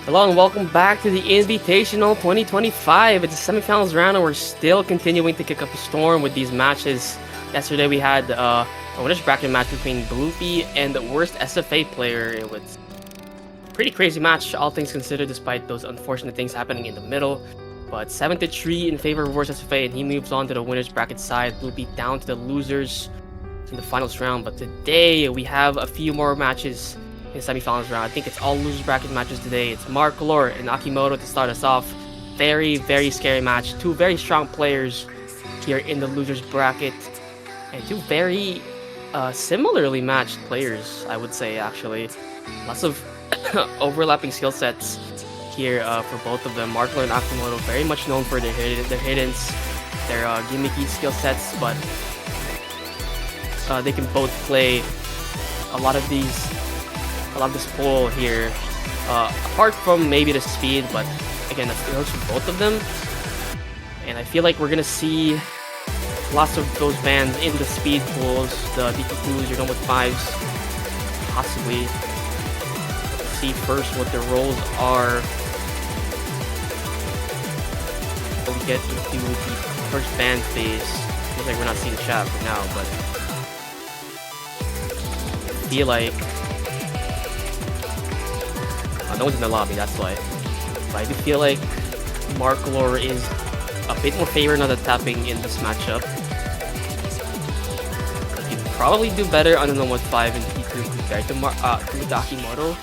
Hello and welcome back to the Invitational 2025. It's the semifinals round and we're still continuing to kick up a storm with these matches. Yesterday we had a winners bracket match between Bloopy and the worst SFA player. It was a pretty crazy match, all things considered, despite those unfortunate things happening in the middle. But 7-3 in favor of worst SFA, and he moves on to the winners bracket side. Bloopy down to the losers in the finals round. But today we have a few more matches in semifinals round. I think it's all losers bracket matches today. It's marclor and Akimoto to start us off. Very, very scary match. Two very strong players here in the losers bracket, and two very similarly matched players, I would say, actually. Lots of overlapping skill sets here for both of them. Marclor and Akimoto very much known for their hiddens, their gimmicky skill sets, but they can both play a lot of this pull here, apart from maybe the speed, but again, it works for both of them. And I feel like we're gonna see lots of those bans in the speed pools, the DP2s, your normal 5s, possibly. Let's see first what their roles are. Before we get into the first ban phase. Looks like we're not seeing chat for now, but I feel like no one's in the lobby, that's why. But I do feel like marclor is a bit more favored on the tapping in this matchup. He can probably do better on the normal 5 and DP2 compared to Akimoto.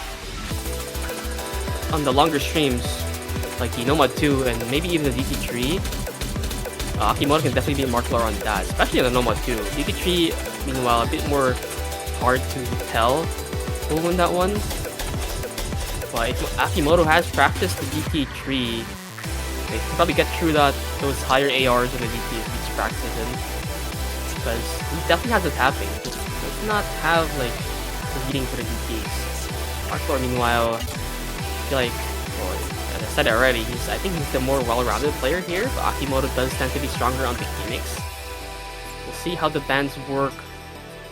On the longer streams, like the Nomad 2 and maybe even the DP3, Akimoto can definitely beat marclor on that, especially on the Nomad 2. DP3, meanwhile, a bit more hard to tell who will win that one. But if Akimoto has practiced the DP3, they can probably get through those higher ARs in the DP if he's practicing. Because he definitely has the tapping. He does not have like the heating for the DPs. marclor, meanwhile, I feel like, well, as I said already, I think he's the more well-rounded player here, but Akimoto does tend to be stronger on the gimmicks. We'll see how the bans work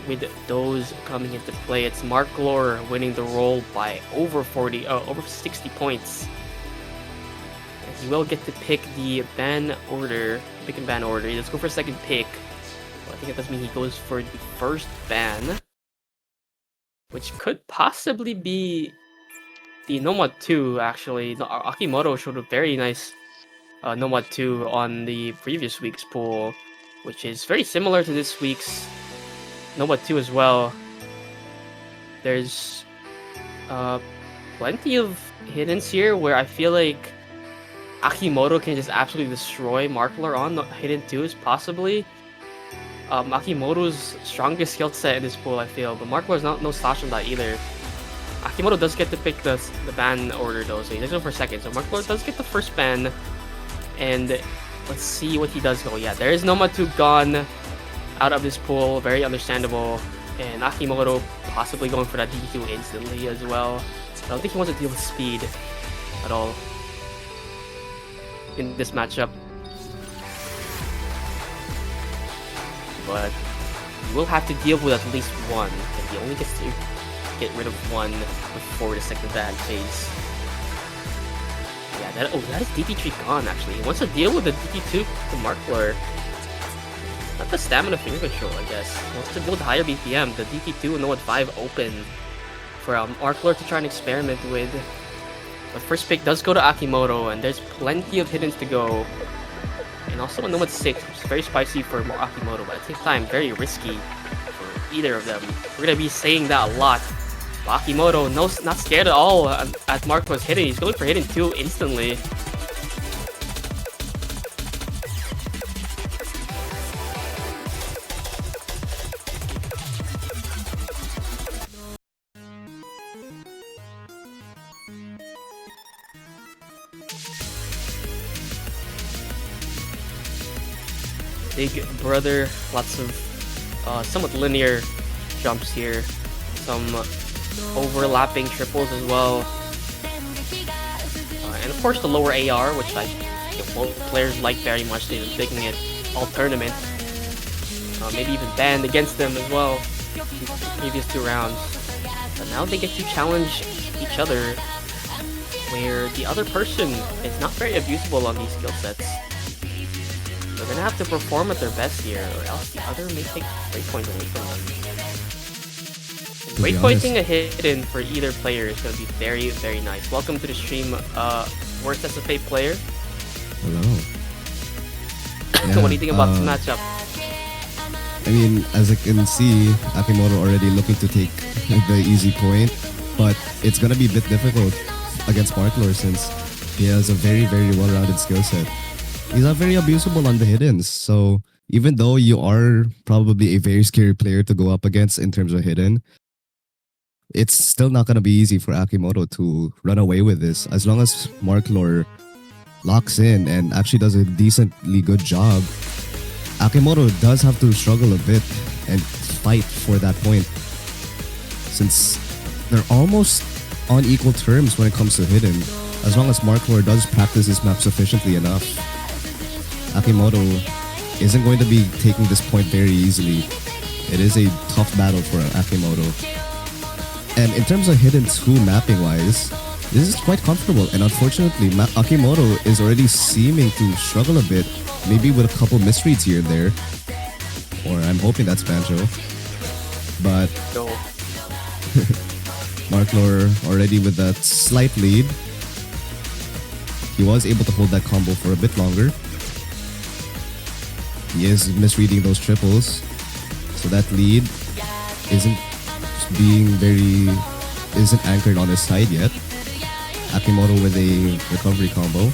with those coming into play. It's marclor winning the role by over 60 points. And he will get to pick the ban order, pick and ban order. Let's go for a second pick. Well, I think it does mean he goes for the first ban, which could possibly be the Nomad 2, actually. Akimoto showed a very nice Nomad 2 on the previous week's pool, which is very similar to this week's Nomad 2 as well. There's plenty of hiddens here where I feel like Akimoto can just absolutely destroy marclor on the hidden 2s, possibly. Akimoto's strongest skill set in this pool, I feel, but marclor's no slouch on that either. Akimoto does get to pick the ban order though, so he does go for second. So marclor does get the first ban, and let's see what he does go. Yeah, there is Nomad 2 gone out of this pool, very understandable, and Akimoto possibly going for that DP2 instantly as well. I don't think he wants to deal with speed at all in this matchup, but he will have to deal with at least one, and he only gets to get rid of one before the second ban phase. Yeah, that is DP3 gone actually. He wants to deal with the DP2 to marclor. Not the stamina finger control, I guess. He wants to deal with higher BPM. The DP2 and Nomad 5 open for marclor to try and experiment with. But first pick does go to Akimoto, and there's plenty of hiddens to go. And also a Nomad 6, which is very spicy for Akimoto, but at the same time, very risky for either of them. We're going to be saying that a lot. But Akimoto, not scared at all at marclor's hidden. He's going for hidden 2 instantly. Big brother, lots of somewhat linear jumps here, some overlapping triples as well, and of course the lower AR, which both players like very much. They've been picking it all tournament, maybe even banned against them as well the previous 2 rounds. But now they get to challenge each other where the other person is not very abusable on these skill sets. They're gonna have to perform at their best here, or else the other may take breakpoints away from them. Breakpointing a hidden for either player is gonna be very, very nice. Welcome to the stream, worst SFA player. Hello. Yeah, what do you think about this matchup? I mean, as I can see, Akimoto already looking to take the easy point, but it's gonna be a bit difficult against marclor since he has a very, very well-rounded skill set. He's not very abusable on the hiddens, so even though you are probably a very scary player to go up against in terms of hidden, it's still not gonna be easy for Akimoto to run away with this. As long as marclor locks in and actually does a decently good job, Akimoto does have to struggle a bit and fight for that point, since they're almost on equal terms when it comes to hidden. As long as marclor does practice his map sufficiently enough, Akimoto isn't going to be taking this point very easily. It is a tough battle for Akimoto. And in terms of hidden 2 mapping wise, this is quite comfortable, and unfortunately Akimoto is already seeming to struggle a bit, maybe with a couple misreads here and there, or I'm hoping that's Banjo. But marclor already with that slight lead. He was able to hold that combo for a bit longer. He is misreading those triples, so that lead isn't anchored on his side yet. Akimoto with a recovery combo,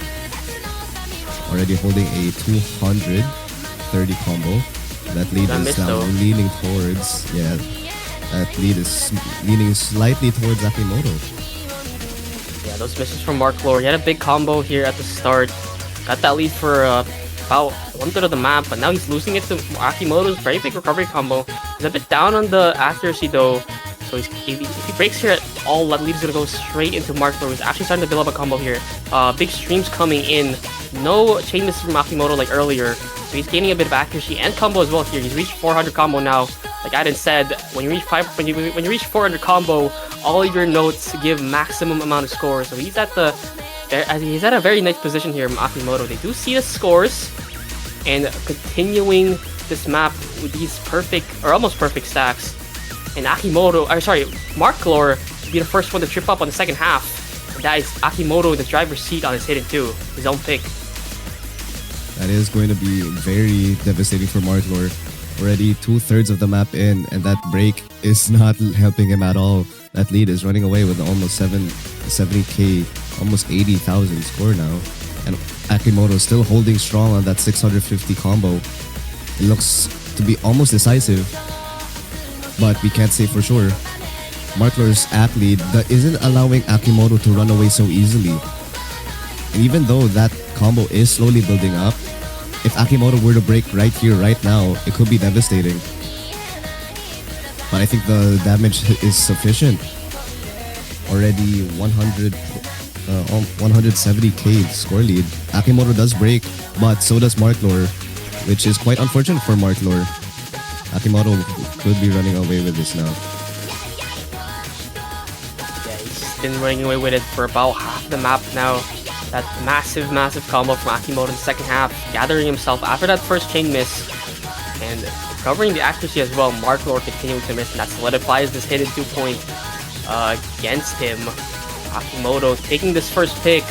already holding a 230 combo. That lead is now leaning towards, that lead is leaning slightly towards Akimoto. Yeah, those misses from marclor. He had a big combo here at the start. Got that lead for about 1/3 of the map, but now he's losing it to Akimoto's very big recovery combo. He's a bit down on the accuracy though, so if he breaks here at all, that lead is gonna go straight into marclor, who's actually starting to build up a combo here. Big streams coming in. No chain misses from Akimoto like earlier, so he's gaining a bit of accuracy and combo as well here. He's reached 400 combo now. Like Aiden said, when you reach 400 combo, all your notes give maximum amount of scores. So he's at a very nice position here from Akimoto. They do see the scores, and continuing this map with these perfect or almost perfect stacks. And marclor be the first one to trip up on the second half. And that is Akimoto in the driver's seat on his hidden 2, his own pick. That is going to be very devastating for marclor. Already 2/3 of the map in, and that break is not helping him at all. That lead is running away with almost 70k, almost 80,000 score now. And Akimoto still holding strong on that 650 combo. It looks to be almost decisive, but we can't say for sure. marclor's app lead that isn't allowing Akimoto to run away so easily. And even though that combo is slowly building up, if Akimoto were to break right here, right now, it could be devastating. But I think the damage is sufficient. Already 170k score lead. Akimoto does break, but so does marclor, which is quite unfortunate for marclor. Akimoto could be running away with this now. Yeah, he's been running away with it for about half the map now. That massive combo from Akimoto in the second half, gathering himself after that first chain miss, and recovering the accuracy as well. Marclor continuing to miss, and that solidifies this hidden 2 point against him. Akimoto taking this first pick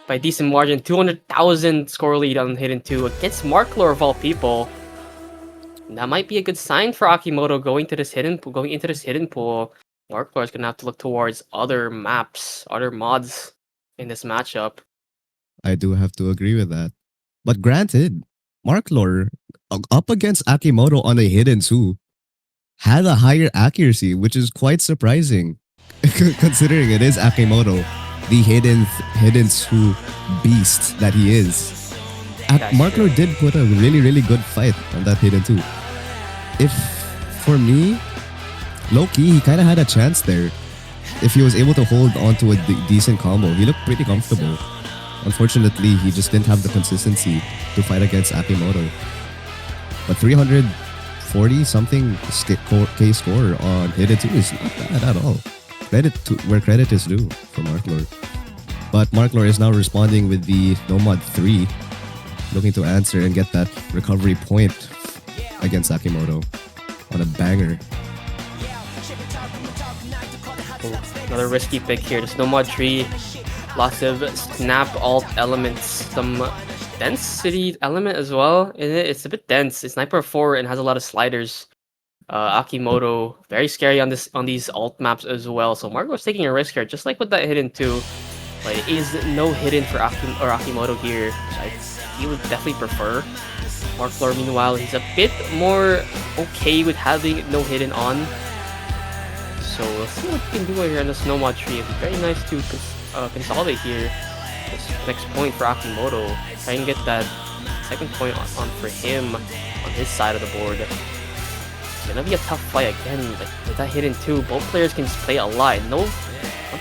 by a decent margin, 200,000 score lead on hidden 2 against marclor of all people. And that might be a good sign for Akimoto going into this hidden pool. marclor is gonna have to look towards other maps, other mods in this matchup. I do have to agree with that. But granted, marclor up against Akimoto on a hidden 2 had a higher accuracy, which is quite surprising considering it is Akimoto, the hidden 2 beast that he is. marclor did put a really good fight on that hidden 2. If for me, low-key, he kind of had a chance there. If he was able to hold on to a decent combo, he looked pretty comfortable. Unfortunately, he just didn't have the consistency to fight against Akimoto. But 340 something K score on hidden 2 is not bad at all. Credit to where credit is due for marclor. But marclor is now responding with the Nomad 3, looking to answer and get that recovery point against Akimoto on a banger. Another risky pick here. This Nomad tree, lots of snap alt elements, some density element as well in it. It's a bit dense. It's Sniper 4 and has a lot of sliders. Akimoto, very scary on these alt maps as well. So marclor's taking a risk here, just like with that hidden 2. But it is no hidden for Akimoto here, which he would definitely prefer. marclor, meanwhile, he's a bit more okay with having no hidden on. So we'll see what he can do here in the Nomad tree. It'd be very nice to consolidate here. This next point for Akimoto. Try and get that second point on for him on his side of the board. It's gonna be a tough fight again. Like with that hidden 2, both players can just play a lot. I don't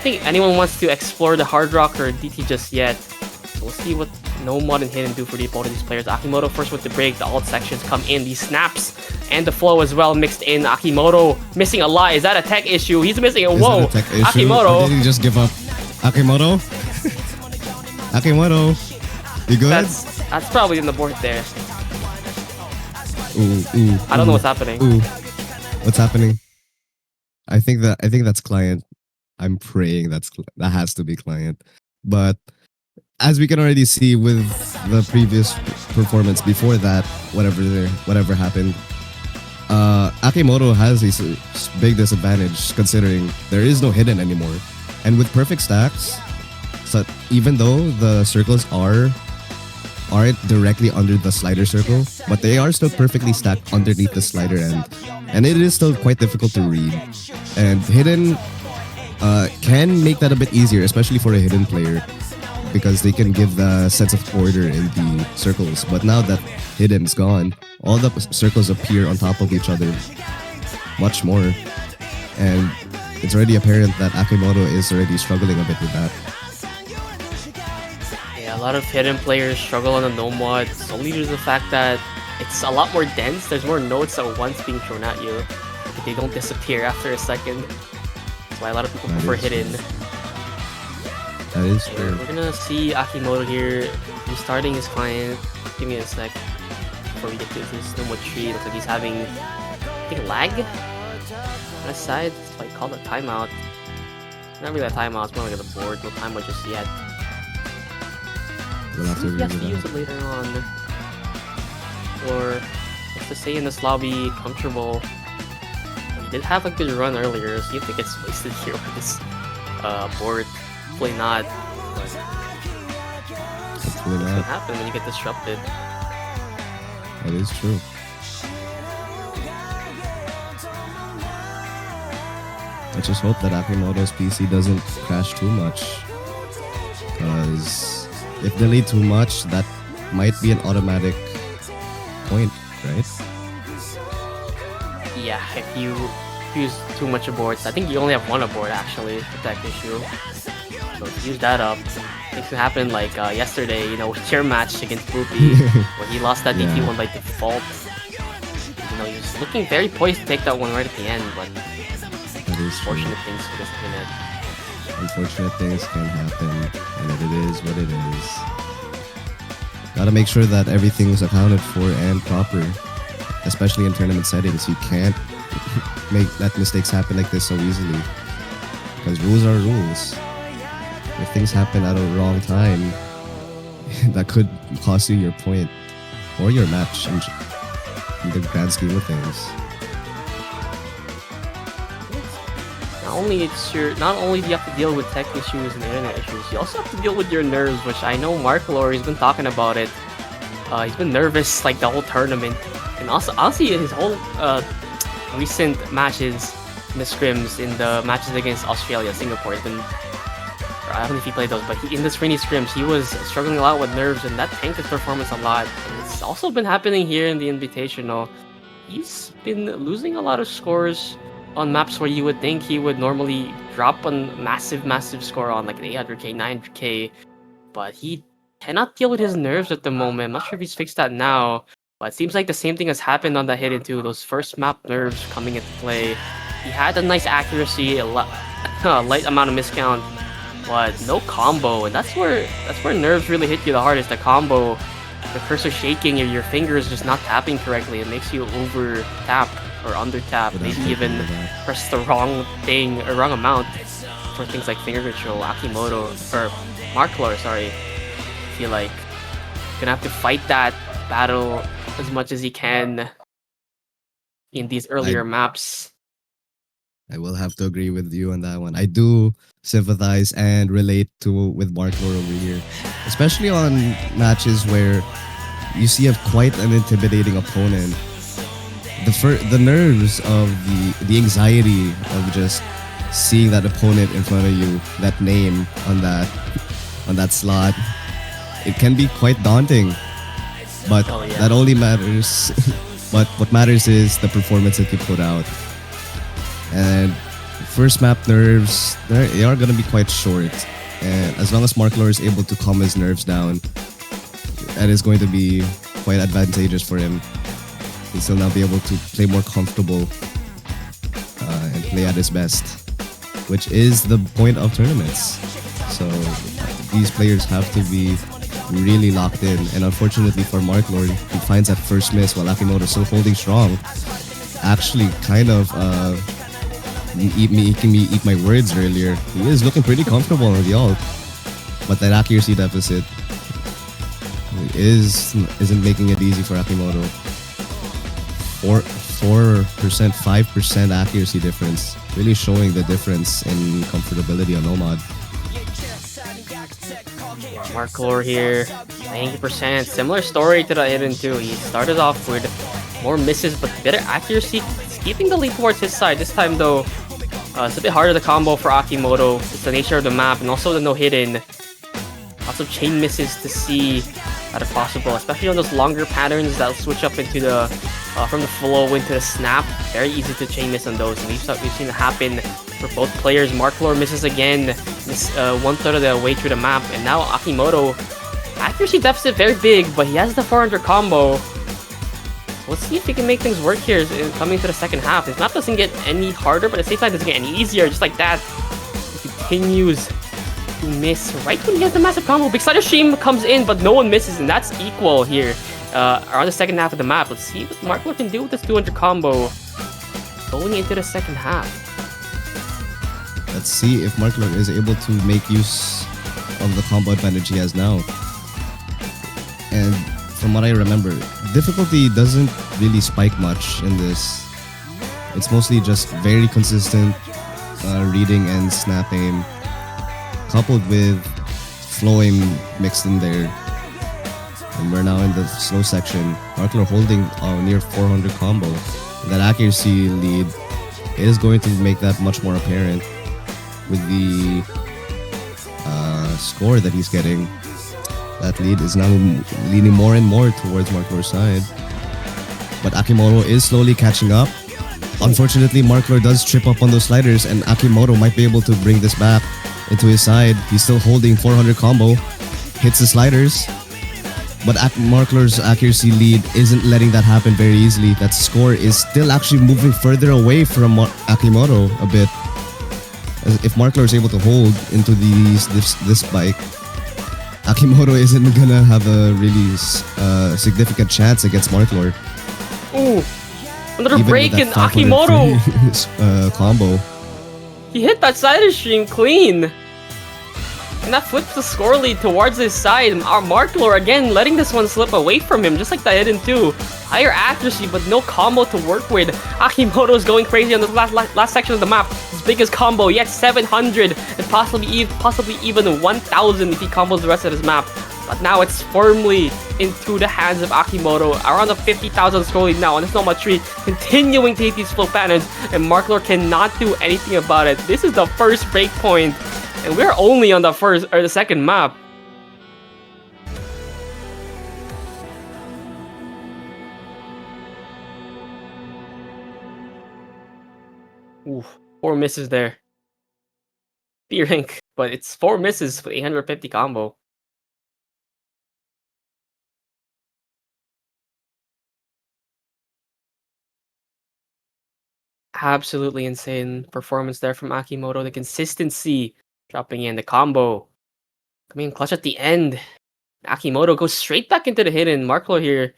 think anyone wants to explore the hard rock or DT just yet. So we'll see what Nomad and hidden do for the both of these players. Akimoto first with the break. The alt sections come in. These snaps and the flow as well mixed in. Akimoto missing a lot. Is that a tech issue? He's missing a whoa. Akimoto. Or did he just give up? Akimoto? Akimoto, you good? That's probably in the board there. Ooh, I don't know what's happening. What's happening? I think that's client. I'm praying that has to be client. But as we can already see with the previous performance before that, whatever happened, Akimoto has a big disadvantage considering there is no hidden anymore. And with perfect stacks, so even though the circles aren't directly under the slider circle, but they are still perfectly stacked underneath the slider end, and it is still quite difficult to read. And hidden can make that a bit easier, especially for a hidden player, because they can give the sense of order in the circles. But now that hidden's gone, all the circles appear on top of each other much more, and it's already apparent that Akimoto is already struggling a bit with that. Yeah, a lot of hidden players struggle on the Nomad solely due to the fact that it's a lot more dense. There's more nodes at once being thrown at you. They don't disappear after a second. That's why a lot of people prefer hidden. That is true. We're gonna see Akimoto here restarting his client. Give me a sec before we get to this Nomad tree. Looks like he's having, I think, lag on his side. It's like called a timeout. Not really a timeout, it's more like a board. No timeout just yet. We'll have to use it later on. Or, let's just say in this lobby, comfortable. He did have a good run earlier. See if it gets wasted here with this board. Hopefully not. But hopefully not. What happens when you get disrupted? That is true. Let's just hope that Akimoto's PC doesn't crash too much. Because if they lead too much, that might be an automatic point, right? Yeah, if you use too much aboards, I think you only have one aboard actually with that issue. So if you use that up, things can happen like yesterday, you know, with your match against Boopy, where he lost that DT1 by default. You know, he was looking very poised to take that one right at the end, but unfortunate things for this internet. Unfortunate things can happen, and it is what it is. Gotta make sure that everything's accounted for and proper, especially in tournament settings. You can't let mistakes happen like this so easily, because rules are rules. If things happen at a wrong time, that could cost you your point or your match in the grand scheme of things. Not only do you have to deal with tech issues and internet issues, you also have to deal with your nerves, which I know marclor, he's been talking about it. He's been nervous like the whole tournament, and also honestly his whole recent matches in the scrims, in the matches against Australia, Singapore, he's been, I don't know if he played those, but in the Srini scrims, he was struggling a lot with nerves, and that tanked his performance a lot. And it's also been happening here in the Invitational. He's been losing a lot of scores on maps where you would think he would normally drop a massive score on, like an 800k, 900k, but he cannot deal with his nerves at the moment. I'm not sure if he's fixed that now, but it seems like the same thing has happened on that hidden too. Those first map nerves coming into play. He had a nice accuracy, a light amount of miscount, but no combo, and that's where nerves really hit you the hardest. The combo, the cursor shaking, your fingers just not tapping correctly. It makes you over tap or under tap, Without maybe thinking even of that. press the wrong thing or wrong amount for things like finger control. Akimoto or marclor, sorry. I feel like gonna have to fight that battle as much as he can in these I earlier maps. I will have to agree with you on that one. I do sympathize and relate to with Marklor over here, especially on matches where you see a quite an intimidating opponent. The nerves of the anxiety of just seeing that opponent in front of you, that name on that slot, it can be quite daunting. But Oh yeah. that only matters. But what matters is the performance that you put out. And first map nerves, they are going to be quite short. And as long as Marklor is able to calm his nerves down, that is going to be quite advantageous for him. He'll still now be able to play more comfortable and play at his best, which is the point of tournaments. So these players have to be really locked in. And unfortunately for Marklor, he finds that first miss while Akimoto still holding strong. Actually, kind of making me eat my words earlier. He is looking pretty comfortable on the ult, but that accuracy deficit isn't making it easy for Akimoto. 4%, 5% accuracy difference, really showing the difference in comfortability on Nomad. Marclor here, 90%. Similar story to the INT2. He started off with more misses but better accuracy. He's keeping the lead towards his side. This time though, it's a bit harder to combo for Akimoto. It's the nature of the map and also the no hidden. Lots of chain misses to see that are possible, especially on those longer patterns that'll switch up into the from the flow into the snap. Very easy to chain miss on those, and we've seen it happen for both players. Marclor misses again, miss 1/3 of the way through the map, and now Akimoto, accuracy deficit very big, but he has the 400 combo. So let's see if he can make things work here coming to the second half. This map doesn't get any harder, but at the same time doesn't get any easier. Just like that, he continues to miss right when he has the massive combo. Big Slider Stream comes in, but no one misses, and that's equal here. Around the second half of the map. Let's see what Marclor can do with this 200 combo going into the second half. Let's see if Marklor is able to make use of the combo advantage he has now. And from what I remember, difficulty doesn't really spike much in this. It's mostly just very consistent reading and snap aim, coupled with flow aim mixed in there. And we're now in the slow section. Marklor holding near 400 combo. That accuracy lead is going to make that much more apparent with the score that he's getting. That lead is now leaning more and more towards Marklor's side. But Akimoto is slowly catching up. Unfortunately, Marklor does trip up on those sliders, and Akimoto might be able to bring this back into his side. He's still holding 400 combo. Hits the sliders. But Marklor's accuracy lead isn't letting that happen very easily. That score is still actually moving further away from Akimoto a bit. As if Marklor is able to hold into this spike, Akimoto isn't gonna have a really significant chance against Marklor. Ooh, another Even break with in that Akimoto. 503 combo. He hit that slider stream clean. And that flips the score lead towards his side. Marclor again letting this one slip away from him, just like the INT2. Higher accuracy, but no combo to work with. Akimoto's going crazy on the last section of the map. His biggest combo, yet 700, and possibly even 1,000 if he combos the rest of his map. But now it's firmly into the hands of Akimoto. Around the 50,000 score lead now on this Nomad tree, continuing to hit these flow patterns, and Marclor cannot do anything about it. This is the first break point. And we're only on the second map. Oof, 4 misses there. B rank, but it's 4 misses with 850 combo. Absolutely insane performance there from Akimoto. The consistency Dropping in the combo. Coming in clutch at the end. Akimoto goes straight back into the hidden. marclor here.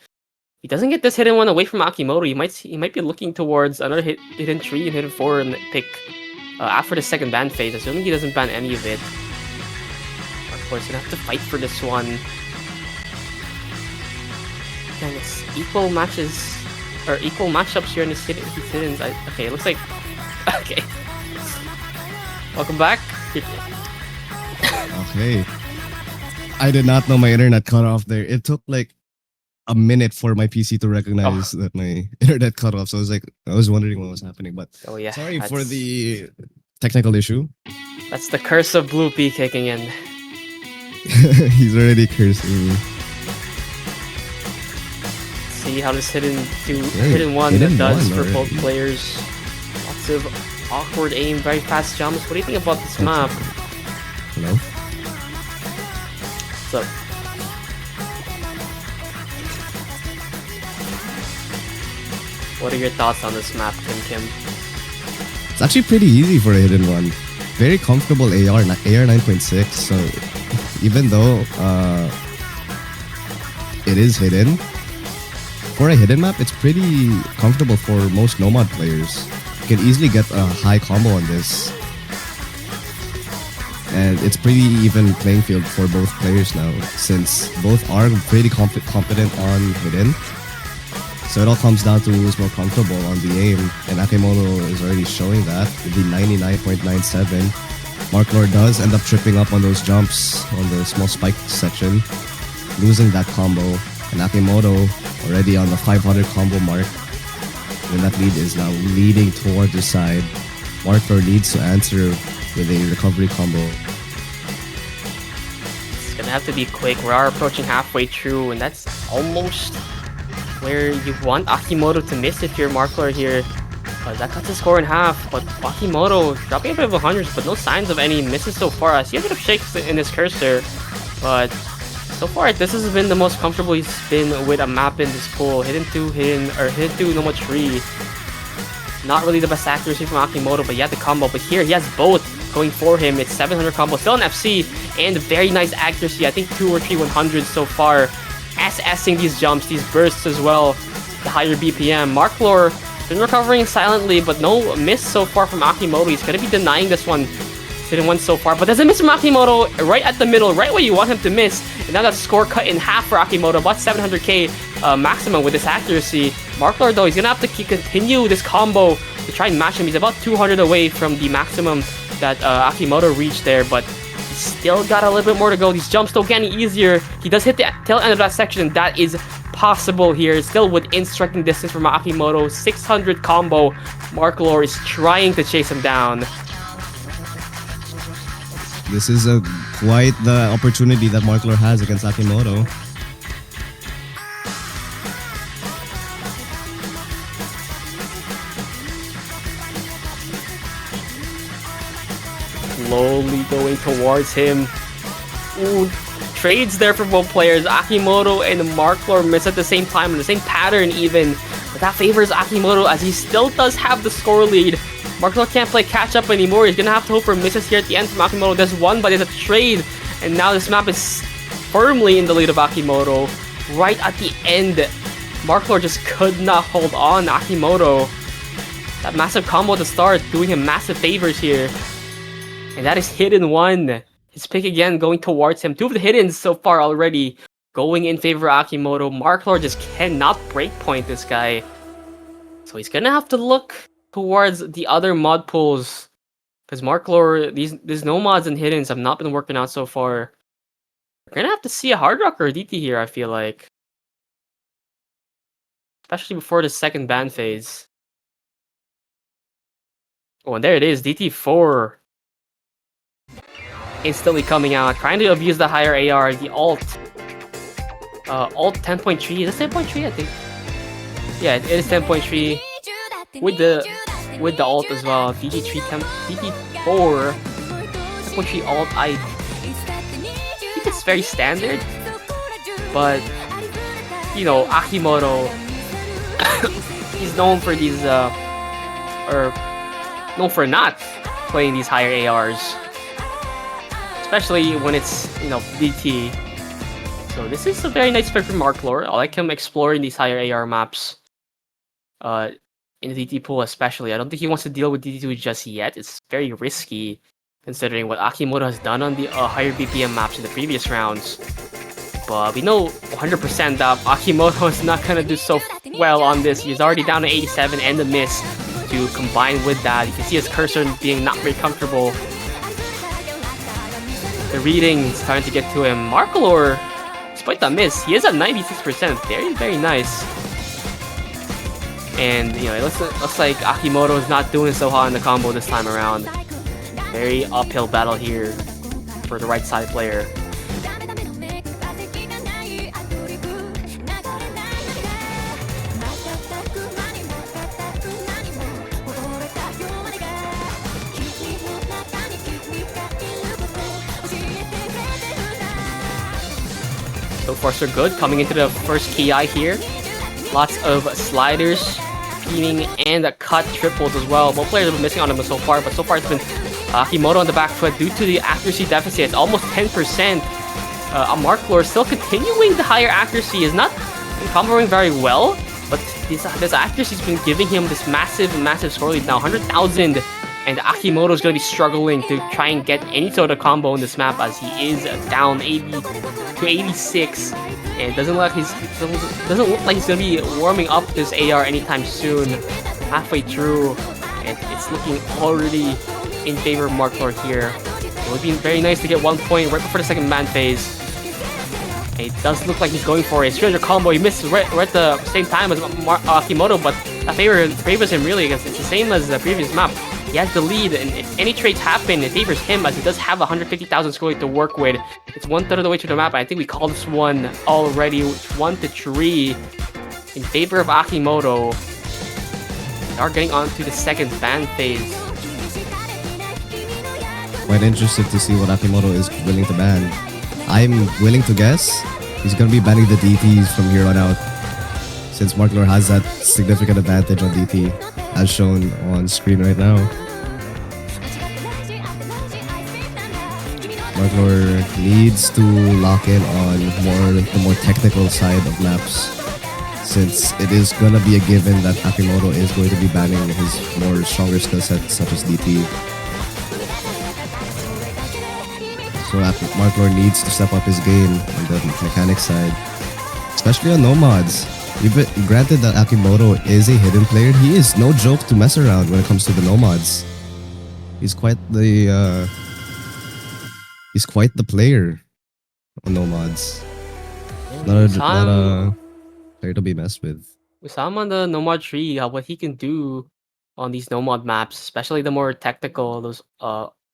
He doesn't get this hidden one away from Akimoto. He might be looking towards another hidden 3 and hidden 4 and pick after the second ban phase, assuming he doesn't ban any of it. marclor's gonna have to fight for this one. Again, it's equal matches or equal matchups here in these hiddens. Okay, it looks like okay. Welcome back. Okay. I did not know my internet cut off there. It took like a minute for my PC to recognize that my internet cut off. So I was wondering what was happening. But Oh yeah. sorry for the technical issue. That's the curse of Blue P kicking in. He's already cursing me. See how this hidden one hidden does one for both already. players. Lots of awkward aim, very fast jumps. What do you think about this map? Hello? What's up? What are your thoughts on this map, Kim? It's actually pretty easy for a hidden one. Very comfortable AR 9.6. So even though it is hidden, for a hidden map, it's pretty comfortable for most Nomad players. You can easily get a high combo on this. And it's pretty even playing field for both players now, since both are pretty competent on hidden. So it all comes down to who's more comfortable on the aim, and Akimoto is already showing that with the 99.97. marclor does end up tripping up on those jumps on the small spike section, losing that combo, and Akimoto already on the 500 combo mark. And that lead is now leading toward the side. marclor needs to answer with a recovery combo. It's gonna have to be quick. We are approaching halfway through, and that's almost where you want Akimoto to miss if you're marclor here. That cuts the score in half, but Akimoto dropping a bit of 100s, but no signs of any misses so far. I see a bit of shakes in his cursor, but so far this has been the most comfortable he's been with a map in this pool. Hidden 2, no much 3. Not really the best accuracy from Akimoto, but he had the combo. But here he has both going for him. It's 700 combo, still an FC, and very nice accuracy. I think 2 or 3 100s so far. SSing these jumps, these bursts as well. The higher BPM. marclor been recovering silently, but no miss so far from Akimoto. He's gonna be denying this one. Hidden one so far, but there's a miss from Akimoto right at the middle, right where you want him to miss. And now that score cut in half for Akimoto, about 700k maximum with this accuracy. marclor though, he's gonna have to continue this combo to try and match him. He's about 200 away from the maximum that Akimoto reached there, but he's still got a little bit more to go. These jumps still getting easier. He does hit the tail end of that section, and that is possible here. Still within striking distance from Akimoto. 600 combo. marclor is trying to chase him down. This is quite the opportunity that marclor has against Akimoto. Slowly going towards him. Ooh, trades there for both players. Akimoto and marclor miss at the same time, in the same pattern even. But that favors Akimoto as he still does have the score lead. marclor can't play catch up anymore. He's gonna have to hope for misses here at the end from Akimoto. There's one, but it's a trade. And now this map is firmly in the lead of Akimoto. Right at the end, marclor just could not hold on. Akimoto, that massive combo at the start, doing him massive favors here. And that is hidden 1. His pick again going towards him. 2 of the hiddens so far already going in favor of Akimoto. marclor just cannot breakpoint this guy. So he's gonna have to look towards the other mod pools. Because marclor, these nomads and hiddens have not been working out so far. We're gonna have to see a hard rock or a DT here, I feel like. Especially before the second ban phase. Oh, and there it is, DT4. Instantly coming out, trying to abuse the higher AR, the alt. Alt 10.3, is this 10.3? I think. Yeah, it is 10.3 with the alt as well. DT3, DT4, 10.3 alt. I think it's very standard, but you know, Akimoto, he's known for these or known for not playing these higher ARs. especially when it's, you know, DT. So this is a very nice pick from marclor. I like him exploring these higher AR maps. In the DT pool especially. I don't think he wants to deal with DT2 just yet. It's very risky considering what Akimoto has done on the higher BPM maps in the previous rounds. But we know 100% that Akimoto is not going to do so well on this. He's already down to 87 and the miss. To combine with that, you can see his cursor being not very comfortable. The reading is starting to get to him. marclor, despite that miss, he is at 96%. Very, very nice. And, you know, it looks like Akimoto is not doing so hot in the combo this time around. Very uphill battle here for the right side player. So far so good, coming into the first KI here. Lots of sliders, peeling, and cut triples as well. Both players have been missing on them so far, but so far it's been Akimoto on the back foot due to the accuracy deficit. It's almost 10%. marclor still continuing the higher accuracy, is not comboing very well, but this accuracy has been giving him this massive score lead now, 100,000. And Akimoto is going to be struggling to try and get any sort of combo in this map as he is down 80 to 86. And it doesn't look like he's going to be warming up this AR anytime soon. Halfway through, and it's looking already in favor of marclor here. It would be very nice to get 1 point right before the second ban phase. And it does look like he's going for a 300 combo. He misses right at the same time as Akimoto, but that favors him really because it's the same as the previous map. He has the lead, and if any trades happen, it favors him as he does have 150,000 score to work with. It's 1/3 of the way through the map. I think we called this one already. It's 1-3 in favor of Akimoto. We are getting on to the second ban phase. Quite interested to see what Akimoto is willing to ban. I'm willing to guess he's going to be banning the DTs from here on out, since marclor has that significant advantage on DT, as shown on screen right now. marclor needs to lock in on the more technical side of maps, since it is gonna be a given that Akimoto is going to be banning his more stronger skill sets such as DT. So marclor needs to step up his game on the mechanic side, especially on nomads. Granted that Akimoto is a hidden player, he is no joke to mess around when it comes to the nomads. He's quite the player on nomads. Not a player to be messed with. We saw him on the nomad tree, what he can do on these nomad maps, especially the more technical, those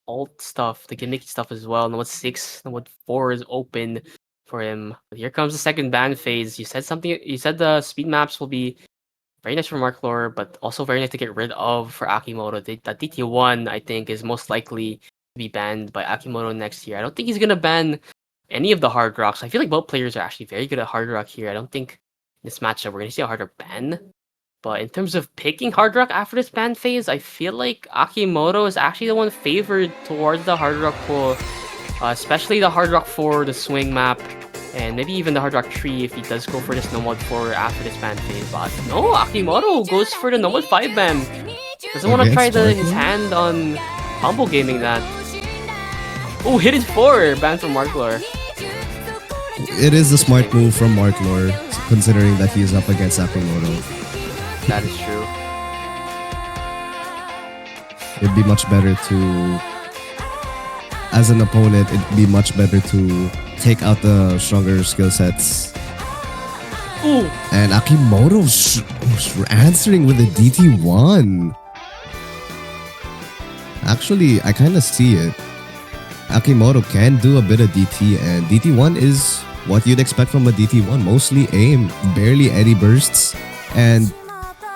alt stuff, the gimmicky stuff as well. Nomad 6, nomad 4 is open for him. Here comes the second ban phase. You said the speed maps will be very nice for marclor, but also very nice to get rid of for Akimoto. That DT1, I think, is most likely to be banned by Akimoto next year. I don't think he's gonna ban any of the hard rocks. I feel like both players are actually very good at hard rock here. I don't think in this matchup we're gonna see a harder ban. But in terms of picking hard rock after this ban phase, I feel like Akimoto is actually the one favored towards the hard rock pool, especially the hard rock 4, the swing map, and maybe even the hard rock 3 if he does go for this nomad 4 after this ban phase. But no, Akimoto goes for the nomad 5 ban. Doesn't want to try his hand on combo gaming that. Oh, hit it 4 ban from marclor. It is a smart move from marclor, considering that he is up against Akimoto. That is true. It'd be much better to, as an opponent, it'd be much better to take out the stronger skill sets. Ooh. And Akimoto answering with a DT1. Actually, I kind of see it. Akimoto can do a bit of DT, and DT1 is what you'd expect from a DT1. Mostly aim, barely any bursts, and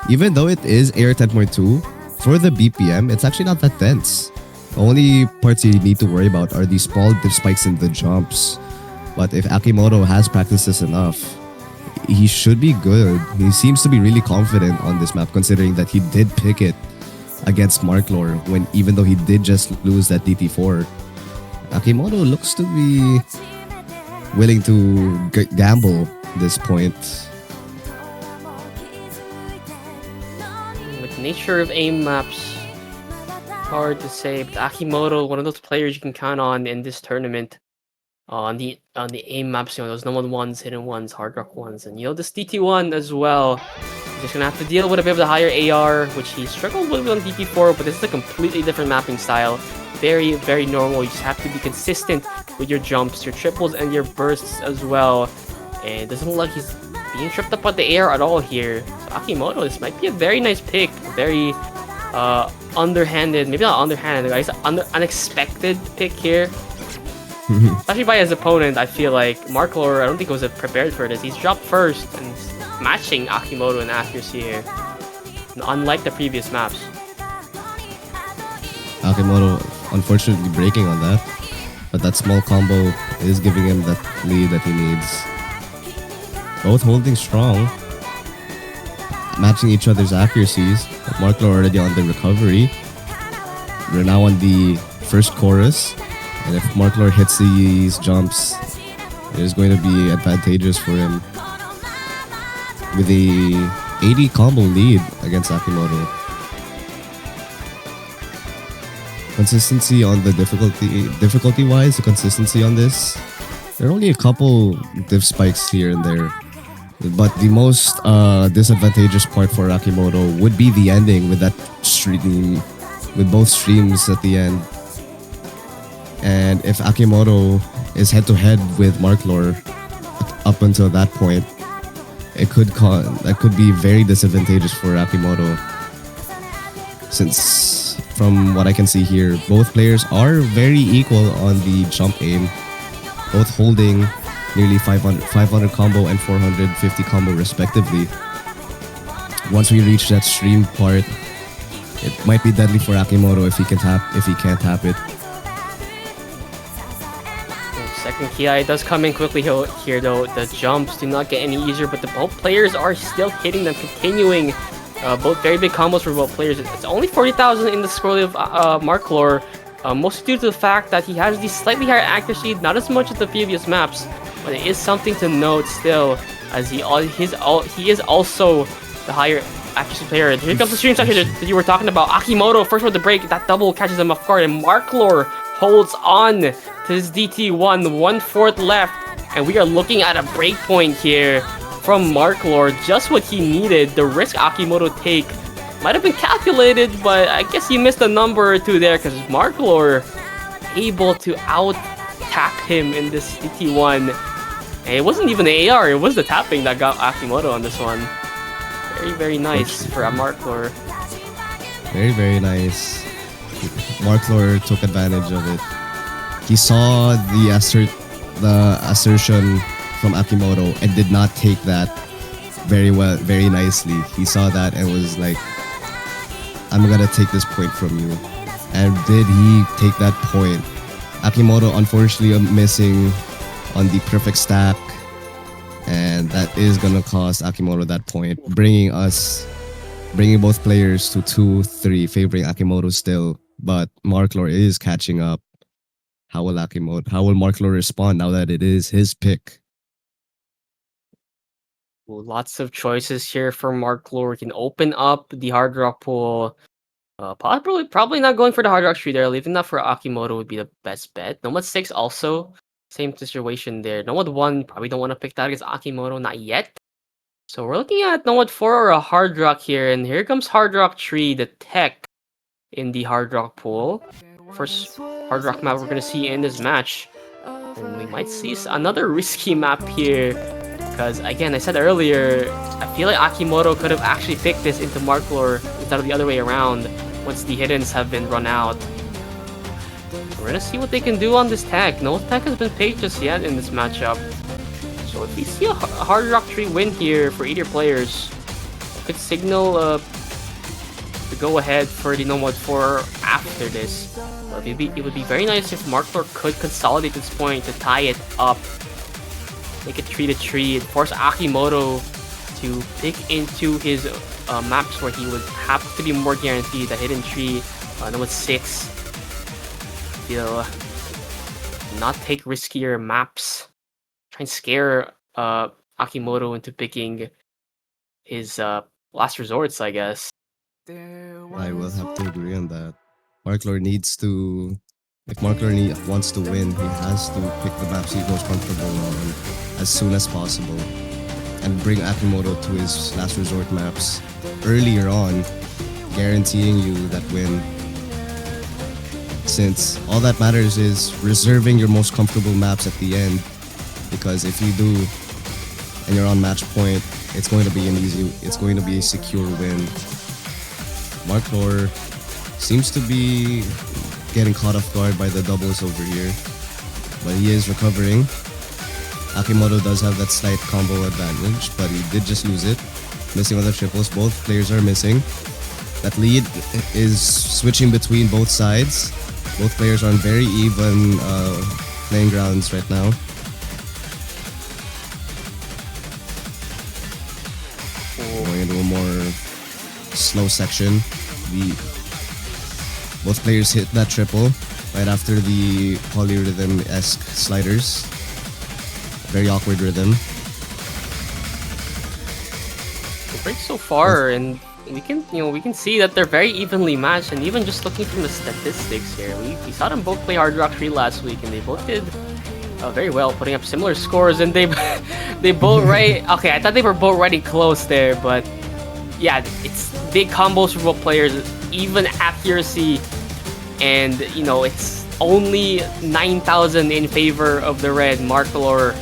even though it is AR 10.2, for the BPM, it's actually not that dense. The only parts you need to worry about are these small dip spikes in the jumps. But if Akimoto has practiced this enough, he should be good. He seems to be really confident on this map, considering that he did pick it against marclor, even though he did just lose that DT4. Akimoto looks to be willing to gamble this point. With the nature of aim maps, hard to say, but Akimoto, one of those players you can count on in this tournament. On the aim maps, those no one ones, hidden ones, hard rock ones, and this DT1 as well. He's just gonna have to deal with a bit of the higher AR, which he struggled with on DT4, but this is a completely different mapping style. Very, very normal. You just have to be consistent with your jumps, your triples, and your bursts as well. And it doesn't look like he's being tripped up on the air at all here. So Akimoto, this might be a very nice pick. Very underhanded, maybe not underhanded, guys. Unexpected pick here. Especially by his opponent, I feel like marclor, I don't think was prepared for this. He's dropped first and matching Akimoto in accuracy here, unlike the previous maps. Akimoto unfortunately breaking on that, but that small combo is giving him that lead that he needs. Both holding strong, matching each other's accuracies. marclor already on the recovery. We're now on the first chorus. And if marclor hits these jumps, it is going to be advantageous for him with a 80 combo lead against Akimoto. Consistency on the difficulty-wise, the consistency on this, there are only a couple diff spikes here and there. But the most disadvantageous part for Akimoto would be the ending with that stream, with both streams at the end. And if Akimoto is head-to-head with marclor up until that point, that could be very disadvantageous for Akimoto. Since from what I can see here, both players are very equal on the jump aim, both holding nearly 500 combo and 450 combo respectively. Once we reach that stream part, it might be deadly for Akimoto if he can't tap it. Second Ki does come in quickly here though. The jumps do not get any easier, but both players are still hitting them, continuing both very big combos for both players. It's only 40,000 in the score of marclor, mostly due to the fact that he has the slightly higher accuracy, not as much as the previous maps, but it is something to note still, as he is also the higher accuracy player. And here comes the stream section that you were talking about. Akimoto first with the break, that double catches him off guard, and marclor holds on to his DT1, 1/4 left, and we are looking at a breakpoint here from marclor, just what he needed. The risk Akimoto take might have been calculated, but I guess he missed a number or two there, because marclor able to out-tap him in this DT1. And it wasn't even the AR, it was the tapping that got Akimoto on this one. Very, very nice for a marclor. Very, very nice. marclor took advantage of it. He saw the assertion from Akimoto and did not take that very nicely. He saw that and was like, I'm gonna take this point from you. And did he take that point? Akimoto unfortunately missing on the perfect stack, and that is gonna cost Akimoto that point, bringing both players to 2-3, favoring Akimoto still. But marclor is catching up. How will marclor respond now that it is his pick? Lots of choices here for marclor. We can open up the hard rock pool. Probably not going for the hard rock tree there. Leaving that for Akimoto would be the best bet. Nomad 6 also, same situation there. Nomad 1, probably don't want to pick that against Akimoto, not yet. So we're looking at Nomad 4 or a hard rock here, and here comes hard rock tree, the tech in the hard rock pool. First hard rock map we're gonna see in this match, and we might see another risky map here, because again, I said earlier, I feel like Akimoto could have actually picked this into marclor instead of the other way around once the hiddens have been run out. We're gonna see what they can do on this tech. No tech has been paid just yet in this matchup, so if we see a hard rock tree win here for either players, it could signal the go ahead for the Nomad 4 after this. It would be very nice if marclor could consolidate this point to tie it up, make it 3-3, and force Akimoto to pick into his maps where he would have to be more guaranteed. The hidden tree, Nomad 6. Feel not take riskier maps. Try and scare Akimoto into picking his last resorts, I guess. I will have to agree on that. marclor needs to If wants to win, he has to pick the maps he feels comfortable on as soon as possible and bring Akimoto to his last resort maps earlier on, guaranteeing you that win. Since all that matters is reserving your most comfortable maps at the end, because if you do and you're on match point, it's going to be a secure win. marclor seems to be getting caught off guard by the doubles over here, but he is recovering. Akimoto does have that slight combo advantage, but he did just lose it. Missing on the triples, both players are missing. That lead is switching between both sides. Both players are on very even playing grounds right now. Going into a more slow section. Both players hit that triple right after the polyrhythm-esque sliders. Very awkward rhythm. It breaks so far, and we can see that they're very evenly matched. And even just looking from the statistics here, we saw them both play Hard Rock 3 last week, and they both did very well, putting up similar scores. And they both okay, I thought they were both running close there, but yeah, it's big combos for both players, even accuracy, and it's only 9,000 in favor of the red. marclor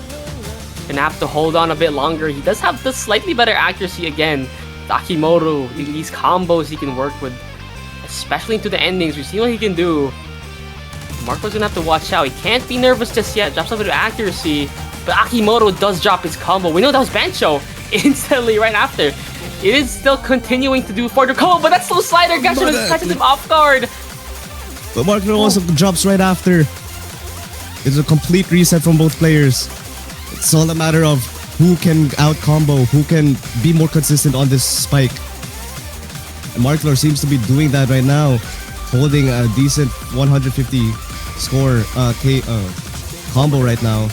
gonna have to hold on a bit longer. He does have the slightly better accuracy again. Akimoto, these combos he can work with, especially into the endings. We see what he can do. marclor's gonna have to watch out. He can't be nervous just yet. Drops a bit of accuracy, but Akimoto does drop his combo. We know that was Bancho instantly right after. It is still continuing to do for the combo, but that slow slider catches him off guard. But marclor also drops right after. It's a complete reset from both players. It's all a matter of who can out combo, who can be more consistent on this spike. And marclor seems to be doing that right now, holding a decent 150 score combo right now.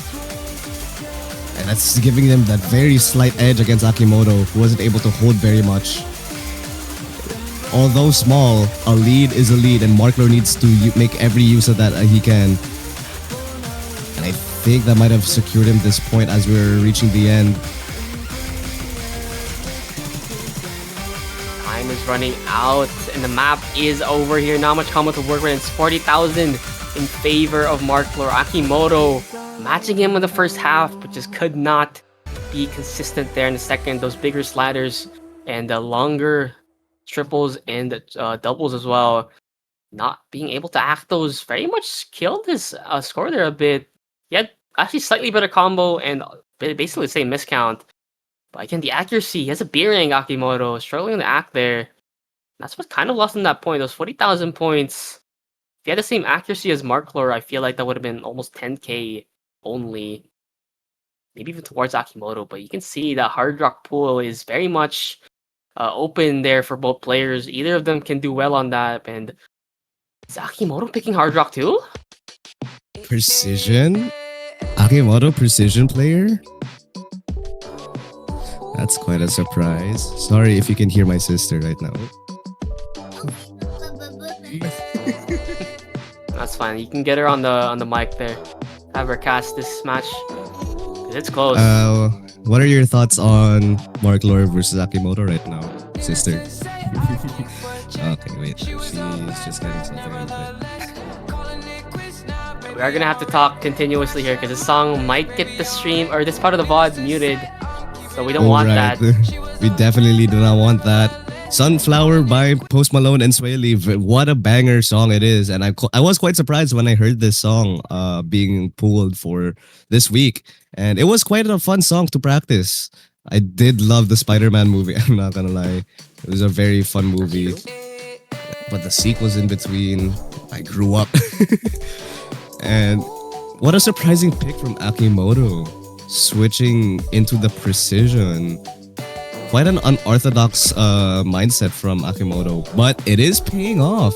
And that's giving them that very slight edge against Akimoto, who wasn't able to hold very much. Although small, a lead is a lead, and marclor needs to make every use of that he can. And I think that might have secured him this point as we're reaching the end. Time is running out, and the map is over here. Not much combo to work with. It's 40,000 in favor of marclor. Akimoto matching him in the first half, but just could not be consistent there in the second. Those bigger sliders and the longer triples and doubles as well, not being able to act those very much killed his score there a bit. He had actually slightly better combo and basically the same miscount. But again, the accuracy, he has a bearing. Akimoto struggling to act there. That's what kind of lost him that point. Those 40,000 points. If he had the same accuracy as marclor, I feel like that would have been almost 10k only. Maybe even towards Akimoto. But you can see that Hard Rock pool is very much open there for both players. Either of them can do well on that. And is Akimoto picking Hard Rock too? Precision? Akimoto precision player? That's quite a surprise. Sorry if you can hear my sister right now. That's fine. You can get her on the mic there. Have her cast this match. 'Cause it's close. What are your thoughts on marclor versus Akimoto right now, sister? Okay, wait. She's just getting something input. We are gonna have to talk continuously here because the song might get the stream or this part of the VOD muted. So we don't want that. We definitely do not want that. Sunflower by Post Malone and Sway Lee. What a banger song it is. And I was quite surprised when I heard this song being pulled for this week. And it was quite a fun song to practice. I did love the Spider-Man movie, I'm not gonna lie. It was a very fun movie. But the sequels in between, I grew up. And what a surprising pick from Akimoto. Switching into the precision. Quite an unorthodox mindset from Akimoto, but it is paying off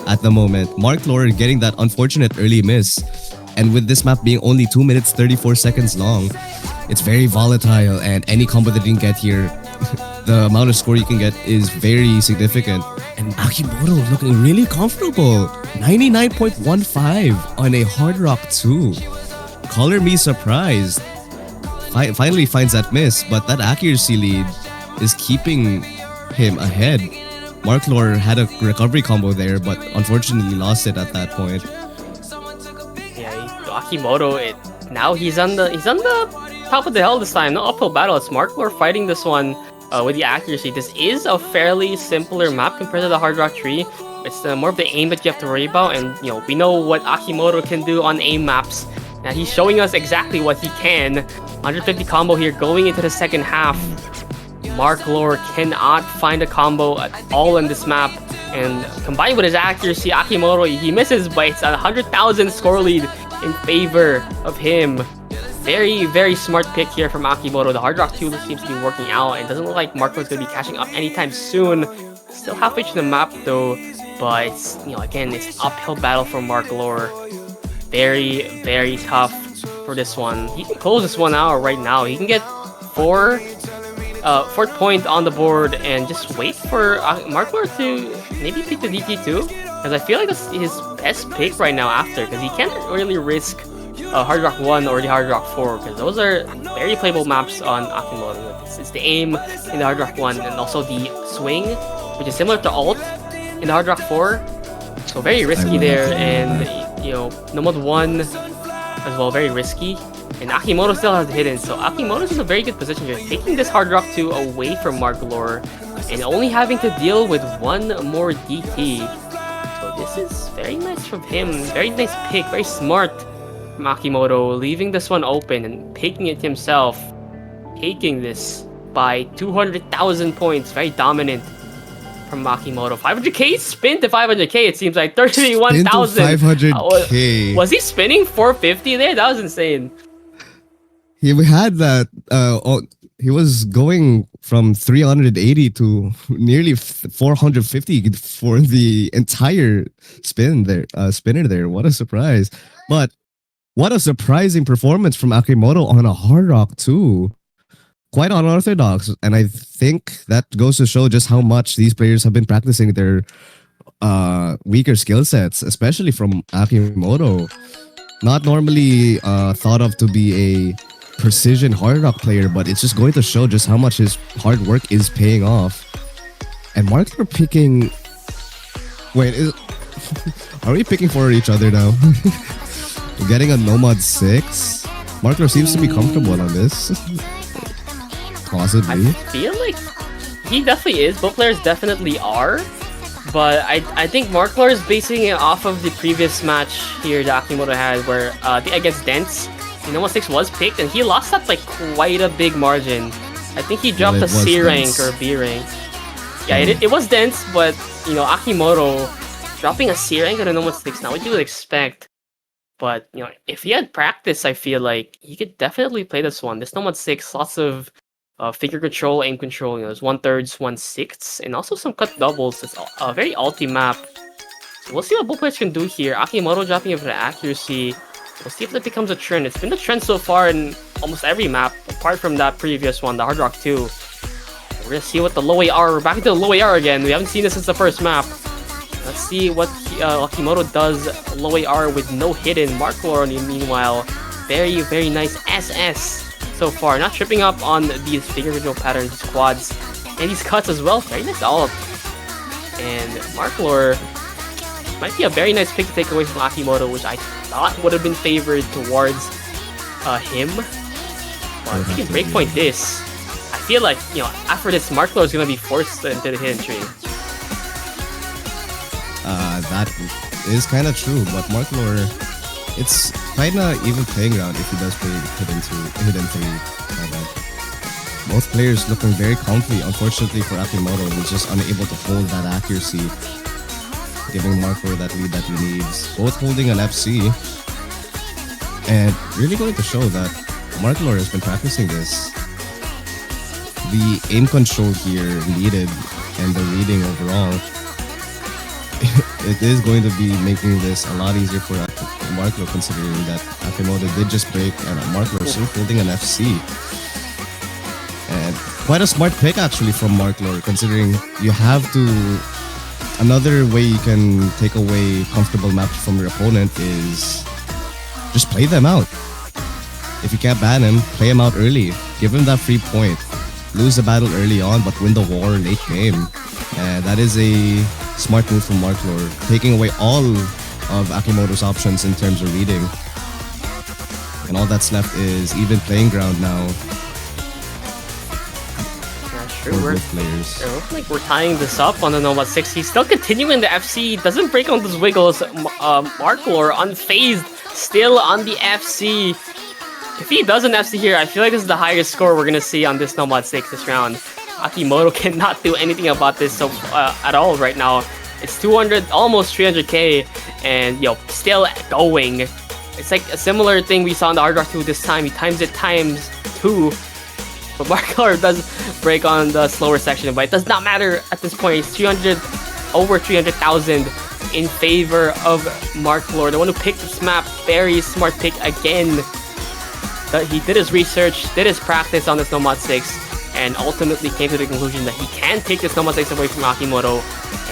at the moment. marclor getting that unfortunate early miss And with this map being only 2 minutes 34 seconds long, it's very volatile, and any combo that you can get here, the amount of score you can get is very significant. And Akimoto looking really comfortable. 99.15 on a Hard Rock 2. Color me surprised. Finally finds that miss, but that accuracy lead is keeping him ahead. marclor had a recovery combo there, but unfortunately lost it at that point. Yeah, Akimoto, now he's on the top of the hill this time. No uphill battle. It's marclor fighting this one with the accuracy. This is a fairly simpler map compared to the Hard Rock Tree. It's more of the aim that you have to worry about, and we know what Akimoto can do on aim maps. Now he's showing us exactly what he can. 150 combo here going into the second half. marclor cannot find a combo at all in this map, and combined with his accuracy, Akimoto, he misses, but it's a 100,000 score lead in favor of him. Very, very smart pick here from Akimoto. The Hard Rock 2 seems to be working out, and doesn't look like marclor is going to be catching up anytime soon. Still halfway through the map though, but it's, again, it's uphill battle for marclor. Very, very tough for this one. He can close this one out right now. He can get fourth point on the board and just wait for marclor to maybe pick the DT2, because I feel like that's his best pick right now after, because he can't really risk Hard Rock 1 or the Hard Rock 4, because those are very playable maps on Akimoto. It's the aim in the Hard Rock 1 and also the swing, which is similar to ult in the Hard Rock 4. So very risky there, and Nomad 1 as well, very risky. And Akimoto still has hidden, so Akimoto's in a very good position here, taking this Hard Rock 2 away from marclor and only having to deal with one more DT. So this is very nice from him, very nice pick, very smart from Akimoto, leaving this one open and picking it himself, taking this by 200,000 points. Very dominant from Akimoto. 500k spin to 500k. It seems like 31,000. 500k. Was he spinning 450 there? That was insane. He had that. He was going from 380 to nearly 450 for the entire spinner there. What a surprise! But what a surprising performance from Akimoto on a Hard Rock 2. Quite unorthodox, and I think that goes to show just how much these players have been practicing their weaker skill sets, especially from Akimoto. Not normally thought of to be a precision Hard Rock player, but it's just going to show just how much his hard work is paying off. And marclor picking... Wait, are we picking for each other now? Getting a Nomad 6? marclor seems to be comfortable on this. Possibly. I feel like he definitely is. Both players definitely are. But I think marclor is basing it off of the previous match here that Akimoto had, where against Dents, Nomad 6 was picked, and he lost that by quite a big margin. I think he dropped a C rank or B rank. Yeah, it was Dense, but Akimoto dropping a C rank on a Nomad 6, not what you would expect. But if he had practice, I feel like he could definitely play this one. This Nomad 6, lots of figure control, aim control. There's 1/3, 1/6, and also some cut doubles. It's a very ulti map. So we'll see what both players can do here. Akimoto dropping it for the accuracy. We'll see if that becomes a trend. It's been a trend so far in almost every map, apart from that previous one, the Hard Rock 2. We're gonna see what the low AR. We're back into the low AR again. We haven't seen this since the first map. Let's see what Akimoto does. Low AR with no hidden. marclor, meanwhile, very, very nice SS so far. Not tripping up on these figure control patterns, these quads, and these cuts as well. Very nice ult. And marclor might be a very nice pick to take away from Akimoto, which I thought would have been favored towards him. But if he can breakpoint this, I feel like, after this, marclor is going to be forced into the hidden tree. That is kind of true, but marclor, it's kind of even playing ground if he does play hidden 3. Both players looking very comfy. Unfortunately for Akimoto, he's just unable to hold that accuracy, giving marclor that lead that he needs. Both holding an FC, and really going to show that marclor has been practicing this. The aim control here needed and the reading overall it is going to be making this a lot easier for marclor, considering that Akimoto did just break and marclor still holding an FC. And quite a smart pick actually from marclor, considering you have to... Another way you can take away comfortable maps from your opponent is just play them out. If you can't ban him, play him out early. Give him that free point. Lose the battle early on, but win the war late game. And that is a smart move from marclor, taking away all of Akimoto's options in terms of reading. And all that's left is even playing ground now. Sure, we're tying this up on the Nova 6. He's still continuing the FC, doesn't break on those wiggles. marclor unfazed, still on the FC. If he does an FC here, I feel like this is the highest score we're gonna see on this Nomad 6 this round. Akimoto cannot do anything about this at all right now. It's 200, almost 300k, and still going. It's like a similar thing we saw in the Hard Rock 2 this time. He times it times 2. But marclor does break on the slower section, but it does not matter at this point. It's 300, over 300,000 in favor of marclor. The one who picked this map, very smart pick again. He did his research, did his practice on this Nomad 6, and ultimately came to the conclusion that he can take this Nomad 6 away from Akimoto,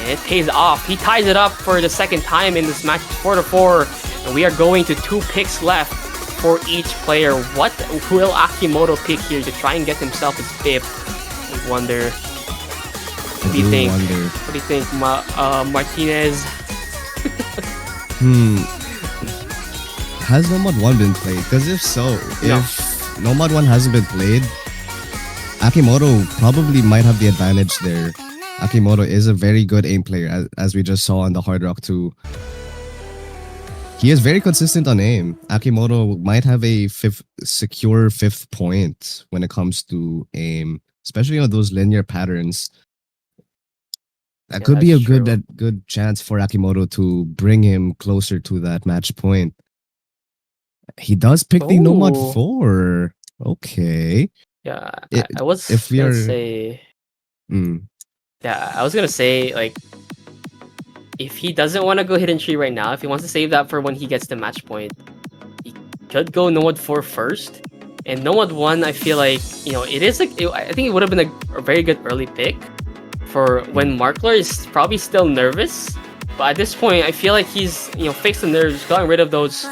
and it pays off. He ties it up for the second time in this match, 4-4, and we are going to 2 picks left for each player. What will Akimoto pick here to try and get himself his 5th? I wonder. What do you think? What do you think, Martinez? Has Nomad 1 been played? Because if so, if Nomad 1 hasn't been played, Akimoto probably might have the advantage there. Akimoto is a very good aim player, as we just saw on the Hard Rock 2. He is very consistent on aim. Akimoto might have a secure 5th point when it comes to aim, especially on those linear patterns. That could be a good chance for Akimoto to bring him closer to that match point. He does pick the Nomad 4. Okay. Yeah, I was gonna say... Yeah, I was gonna say, like, if he doesn't want to go Hidden Tree right now, if he wants to save that for when he gets the match point, he could go Nomad 4 first. And Nomad 1, I feel like, it is like... I think it would have been a very good early pick for when marclor is probably still nervous. But at this point, I feel like he's, fixed the nerves, gotten rid of those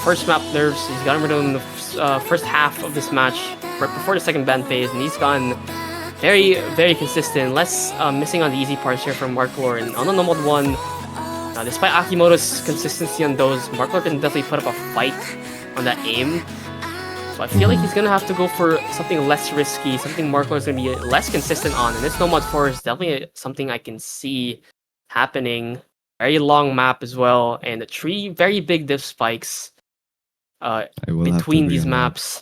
first map nerves. He's gotten rid of them in the first half of this match, right before the second ban phase, and he's gotten very, very consistent. Less missing on the easy parts here from marclor. And on the Nomad 1, despite Akimoto's consistency on those, marclor can definitely put up a fight on that aim. So I feel like he's gonna have to go for something less risky, something marclor is gonna be less consistent on. And this Nomad 4 is definitely something I can see happening. Very long map as well, and the 3 very big diff spikes between these maps.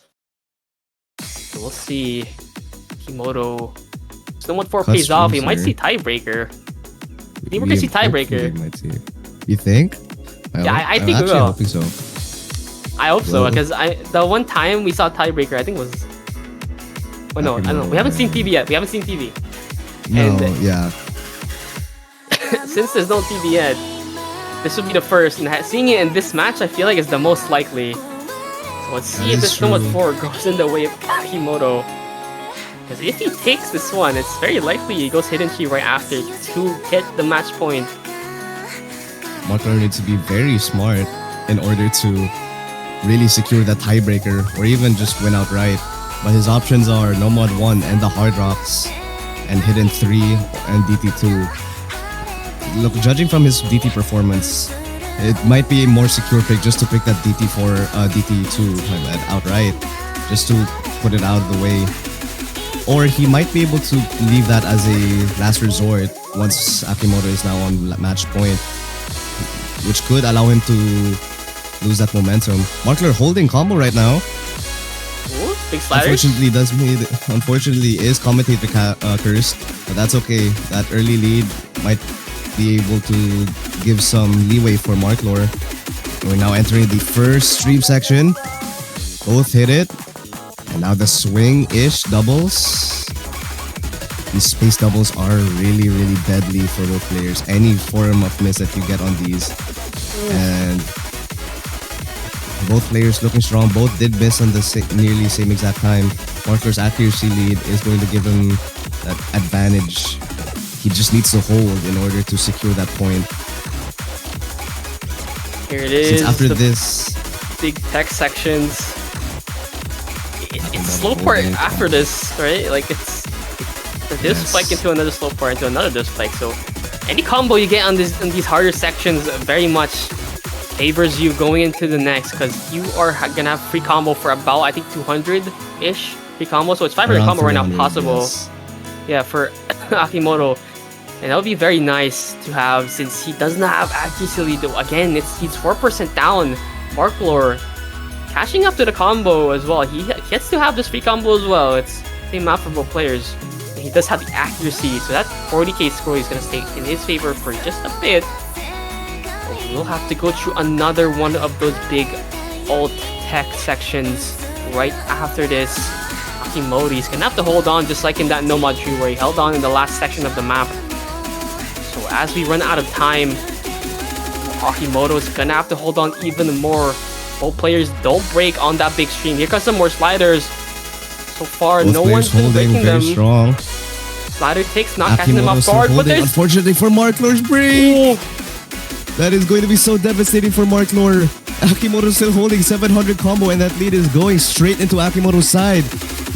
So we'll see. Akimoto. Nomad 4 pays off. We might see tiebreaker. I think we're gonna see tiebreaker. You think? I think we will. I'm hoping so. I hope so, because the one time we saw tiebreaker, I think was... Oh no, I don't know. We haven't seen TV yet. We haven't seen TV. Yeah. Since there's no TV yet, this would be the first. And seeing it in this match, I feel like is the most likely. So let's see if this Nomad 4 goes in the way of Akimoto. Because if he takes this one, it's very likely he goes Hidden Tree right after to get the match point. marclor needs to be very smart in order to really secure that tiebreaker or even just win outright. But his options are Nomad 1 and the Hard Rocks, and Hidden 3 and DT2. Look, judging from his DT performance, it might be a more secure pick just to pick that DT2 outright, just to put it out of the way. Or he might be able to leave that as a last resort once Akimoto is now on match point, which could allow him to lose that momentum. marclor holding combo right now. Ooh, big sliders. Unfortunately is commentator cursed, but that's okay. That early lead might be able to give some leeway for marclor. We're now entering the first stream section. Both hit it. And now the swing-ish doubles. These space doubles are really, really deadly for both players. Any form of miss that you get on these. And both players looking strong. Both did miss on the nearly same exact time. marclor's accuracy lead is going to give him that advantage. He just needs to hold in order to secure that point. Here it is. Since after this, big tech sections. It's slow part after this, right? Like it's this spike into another slow part into another div spike. So any combo you get on these harder sections very much favors you going into the next, because you are gonna have free combo for about, I think, 200-ish free combo. So it's 500 combo right now possible. Yes. Yeah, for Akimoto. And that would be very nice to have, since he does not have accuracy lead. Again, he's 4% down. marclor cashing up to the combo as well. He gets to have this free combo as well. It's same map for both players. And he does have the accuracy, so that 40k score is going to stay in his favor for just a bit. But we'll have to go through another one of those big alt tech sections right after this. Akimoto is going to have to hold on, just like in that Nomad tree where he held on in the last section of the map. So as we run out of time, Akimoto is gonna have to hold on even more. Both players don't break on that big stream. Here comes some more sliders. So far, both no one's been breaking them. Strong. Slider takes not catching them off guard, but there's... Unfortunately for marclor's break! That is going to be so devastating for marclor. Akimoto still holding 700 combo, and that lead is going straight into Akimoto's side.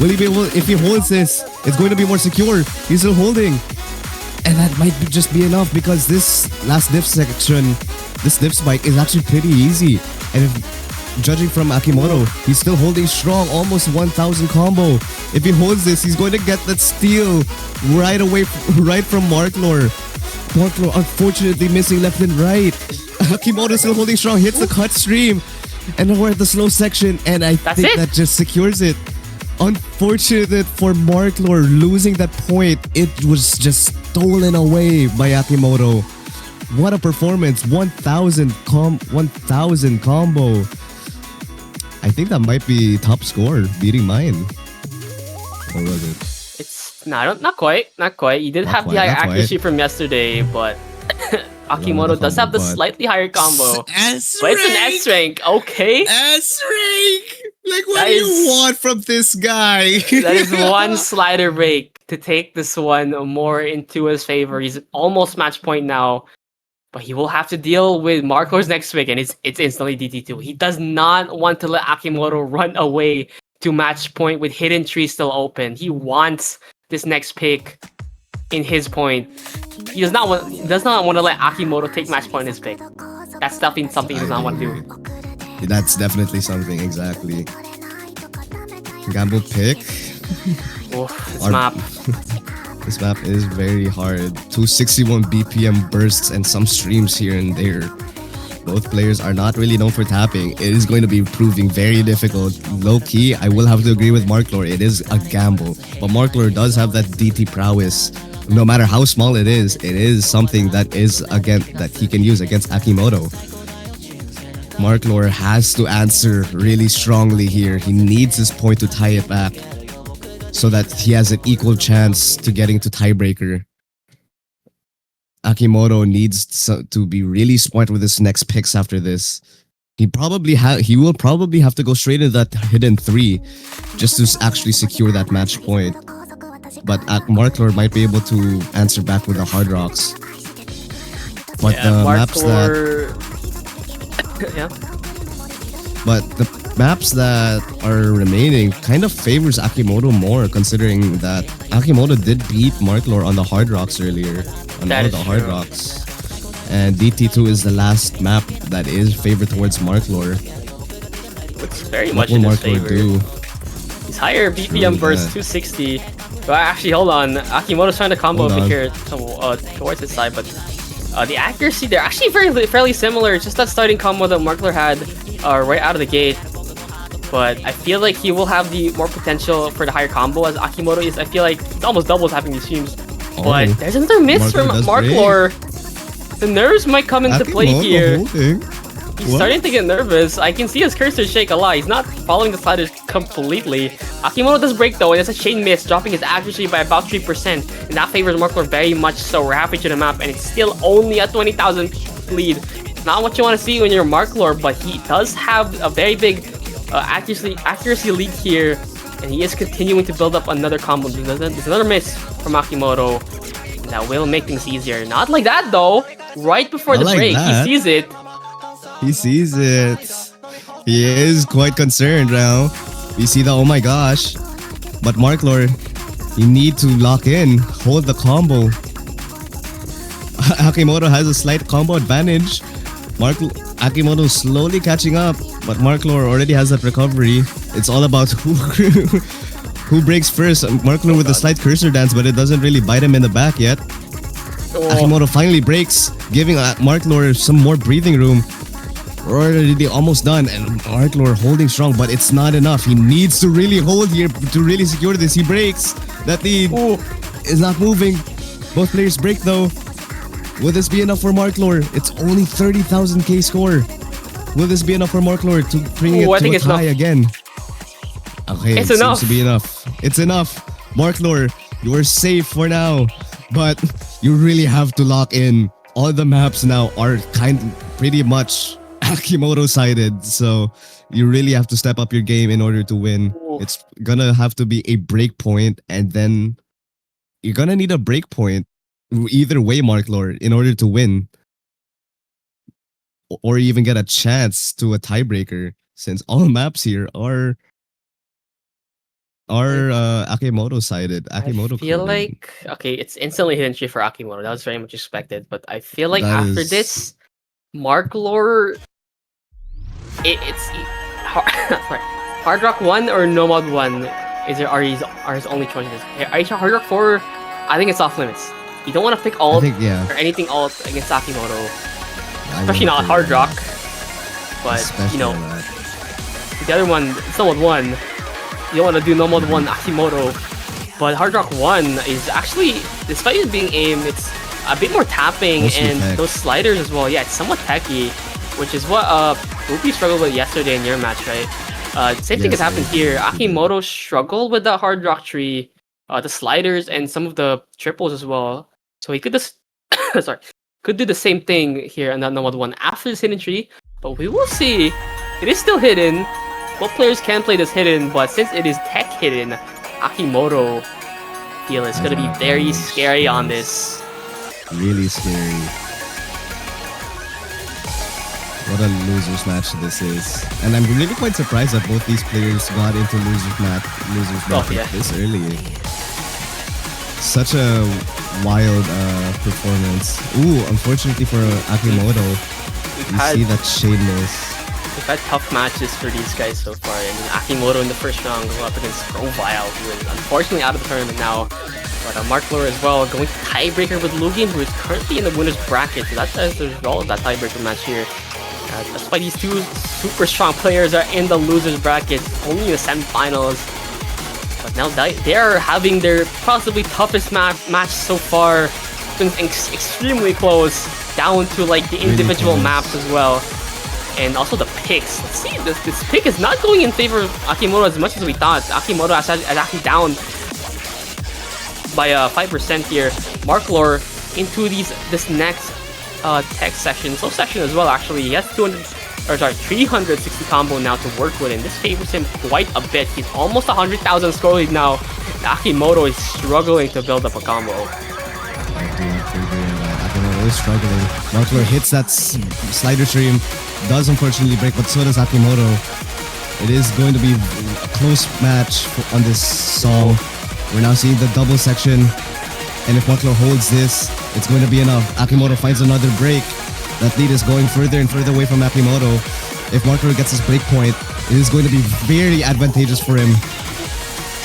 Will he be able, if he holds this, it's going to be more secure. He's still holding. And that might just be enough, because this last diff section, this diff spike is actually pretty easy. And if, judging from Akimoto, he's still holding strong, almost 1000 combo. If he holds this, he's going to get that steal right away, right from marclor. marclor unfortunately missing left and right. Akimoto still holding strong, hits the cut stream. And now we're at the slow section, and I think that just secures it. Unfortunate for marclor losing that point. It was just stolen away by Akimoto. What a performance. 1000 combo. I think that might be top score, beating mine. Or was it? It's not quite. You did have the high accuracy from yesterday, but Akimoto does have the slightly higher combo. S but it's an S rank, okay? S rank! Like, what do you want from this guy? That is one slider break to take this one more into his favor. He's almost match point now, but he will have to deal with marclor's next pick, and it's instantly DT2. He does not want to let Akimoto run away to match point with hidden tree still open. He wants this next pick in his point. He does not want to let Akimoto take match point in his pick. That's definitely something he does not want to do. That's definitely something, exactly. Gamble pick. This map. This map is very hard. 261 BPM bursts and some streams here and there. Both players are not really known for tapping. It is going to be proving very difficult. Low key, I will have to agree with marclor. It is a gamble. But marclor does have that DT prowess. No matter how small it is something that he can use against Akimoto. marclor has to answer really strongly here. He needs his point to tie it back so that he has an equal chance to getting to tiebreaker. Akimoto needs to be really smart with his next picks after this. He will probably have to go straight into that hidden 3 just to actually secure that match point. But marclor might be able to answer back with the hard rocks. But the maps that But the maps that are remaining kind of favors Akimoto more, considering that Akimoto did beat marclor on the hard rocks earlier. On all the hard rocks. And DT2 is the last map that is favored towards marclor. It's very much in his favor. He's higher BPM burst, 260. But actually, hold on. Akimoto's trying to combo up here towards his side, but the accuracy, they're actually fairly similar. It's just that starting combo that marclor had right out of the gate. But I feel like he will have the more potential for the higher combo as Akimoto is. I feel like it's almost doubles having these streams. But there's another miss from marclor. The nerves might come into play here. He's What? starting to get nervous. I can see his cursor shake a lot. He's not following the sliders completely. Akimoto does break though, and it's a chain miss, dropping his accuracy by about 3%. And that favors marclor very much so. We're halfway through the map, and it's still only a 20,000 lead. Not what you want to see when you're marclor, but he does have a very big accuracy lead here. And he is continuing to build up another combo. There's another miss from Akimoto. That will make things easier. Not like that though. Right before the Not like break, that. he sees it. He sees it. He is quite concerned now. You see the oh my gosh. But marclor, you need to lock in. Hold the combo. Akimoto has a slight combo advantage. Akimoto slowly catching up. But marclor already has that recovery. It's all about who breaks first. marclor with a slight cursor dance, but it doesn't really bite him in the back yet. Akimoto finally breaks, giving marclor some more breathing room. We're already almost done, and marclor holding strong, but it's not enough. He needs to really hold here to really secure this. He breaks. That lead is not moving. Both players break though. Will this be enough for marclor? It's only 30,000k score. Will this be enough for marclor to bring it to a tie again? Okay, it's seems enough. to be enough. It's enough. marclor, you're safe for now, but you really have to lock in. All the maps now are pretty much Akimoto sided, so you really have to step up your game in order to win. It's gonna have to be a break point, and then you're gonna need a break point either way, marclor, in order to win, or even get a chance to a tiebreaker, since all maps here are Akimoto sided. Akimoto I feel coded. like okay, it's instantly hidden tree for Akimoto. That was very much expected, but I feel like That after is- this, marclor, it's sorry, Hard Rock 1 or Nomad 1 are his only choices. Hard Rock 4, I think it's off limits. You don't want to pick I alt think, yeah. or anything alt against Akimoto, I especially wouldn't not do Hard that. Rock. But Especially you know, that. the other one, it's Nomad 1. You don't want to do Nomad 1 Akimoto. But Hard Rock 1 is actually, despite it being aim, it's a bit more tapping, Mostly and tech. those sliders as well. Yeah, it's somewhat techy, which is what Ruby struggled with yesterday in your match, right? Same thing has Yes, happened he here. did. Akimoto struggled with the Hard Rock tree, the sliders, and some of the triples as well. So he could just, sorry, could do the same thing here in that Nomad 1 after this hidden tree. But we will see. It is still hidden. Both players can play this hidden, but since it is tech hidden, Akimoto feel it's gonna be very scary on this. Really scary. What a loser's match this is. And I'm really quite surprised that both these players got into loser's match yeah. this early. Such a wild performance. Ooh, unfortunately for Akimoto, We've you had, see that shameless. we've had tough matches for these guys so far. I mean, Akimoto in the first round going up against Profile, who is unfortunately out of the tournament now. But marclor as well, going to tiebreaker with Lugin, who is currently in the winner's bracket. So that's the result of that tiebreaker match here. That's why these two super strong players are in the loser's bracket, only in the semifinals. But now they are having their possibly toughest match so far. It's been extremely close, down to like the individual close. maps as well. And also the picks. Let's see, this pick is not going in favor of Akimoto as much as we thought. Akimoto is actually down by 5% here. marclor into this next tech section, slow section as well actually. He has 360 combo now to work with, and this favors him quite a bit. He's almost 100,000 score lead now. Akimoto is struggling to build up a combo. I do agree on that. Akimoto is struggling. marclor hits that slider stream, does unfortunately break, but so does Akimoto. It is going to be a close match on this song. We're now seeing the double section, and if marclor holds this, it's going to be enough. Akimoto finds another break. That lead is going further and further away from Akimoto. If marclor gets his break point, it is going to be very advantageous for him,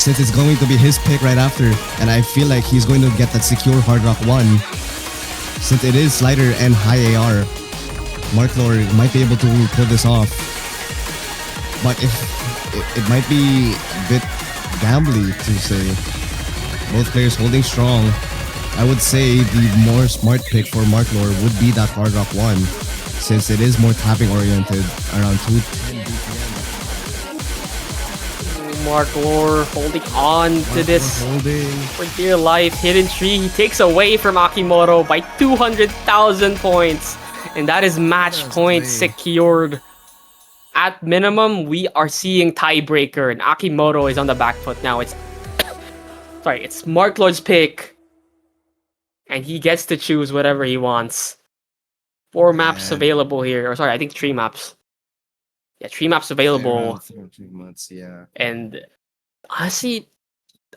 since it's going to be his pick right after. And I feel like he's going to get that secure Hard Rock 1. Since it is slider and high AR, marclor might be able to pull this off. But if it might be a bit gambly to say. Both players holding strong. I would say the more smart pick for marclor would be that Hard Rock 1, since it is more tapping oriented around 210 BPM. marclor holding on to this for dear life. Hidden Tree, he takes away from Akimoto by 200,000 points. And that is match point secured. At minimum, we are seeing tiebreaker, and Akimoto is on the back foot now. It's it's marclor's pick, and he gets to choose whatever he wants. 4 maps available here, or sorry, I think 3 maps. Yeah, 3 maps available. 3 months, yeah. And honestly,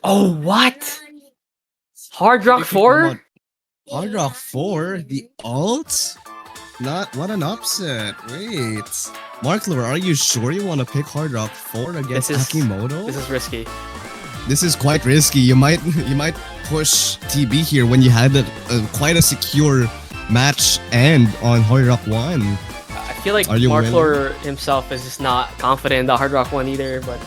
oh what? Hard Rock 4? Hard Rock 4, the alt? What an upset. Wait. marclor, are you sure you want to pick Hard Rock 4 against Akimoto? This is risky. This is quite risky. You might push TB here when you had quite a secure match end on Hard Rock 1. I feel like marclor himself is just not confident in the Hard Rock 1 either, but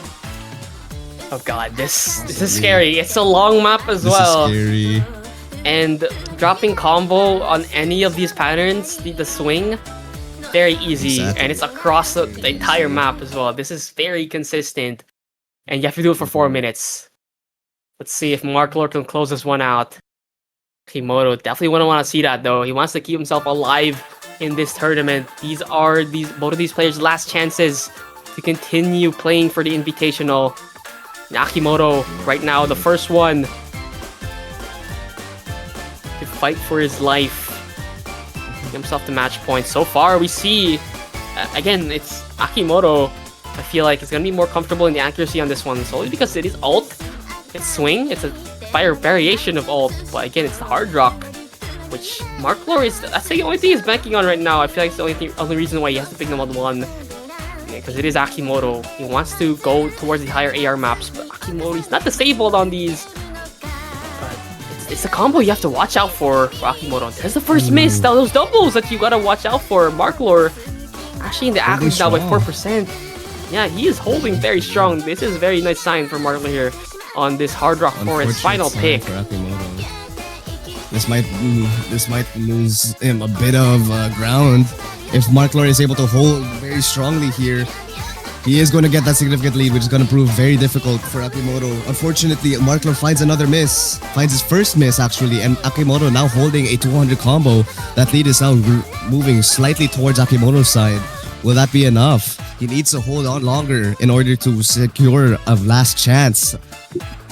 oh god, this is scary. It's a long map as well. This is scary. And dropping combo on any of these patterns, the swing, very easy. Exactly. And it's across the entire map as well. This is very consistent. And you have to do it for 4 minutes. Let's see if marclor can close this one out. Akimoto definitely wouldn't want to see that though. He wants to keep himself alive in this tournament. These are both of these players' last chances to continue playing for the Invitational. And Akimoto, right now, the first one to fight for his life. Get himself the match point. So far, we see, again, it's Akimoto. I feel like it's going to be more comfortable in the accuracy on this one, solely because it is ult, it's swing, it's a variation of ult, but again, it's the Hard Rock, which marclor is, that's the only thing he's banking on right now. I feel like it's the only reason why he has to pick them on 1, because it is Akimoto. He wants to go towards the higher AR maps, but Akimoto, he's not disabled on these. But it's a combo you have to watch out for Akimoto. There's the first miss, those doubles that you gotta watch out for. marclor actually in the average now by 4%. Yeah, he is holding very strong. This is a very nice sign for marclor here on this Hard Rock 4, his final pick. This might lose him a bit of ground if marclor is able to hold very strongly here. He is going to get that significant lead, which is going to prove very difficult for Akimoto. Unfortunately, marclor finds another miss, finds his first miss actually, and Akimoto now holding a 200 combo. That lead is now moving slightly towards Akimoto's side. Will that be enough? He needs to hold on longer in order to secure a last chance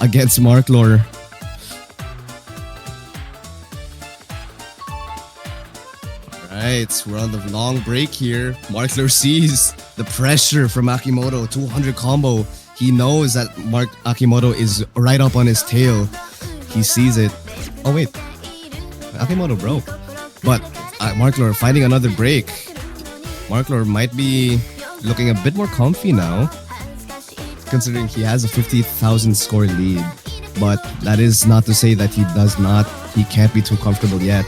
against marclor. Alright, we're on the long break here. marclor sees the pressure from Akimoto. 200 combo. He knows that Akimoto is right up on his tail. He sees it. Oh wait, Akimoto broke. But marclor finding another break. marclor might be looking a bit more comfy now, considering he has a 50,000 score lead. But that is not to say that he can't be too comfortable yet.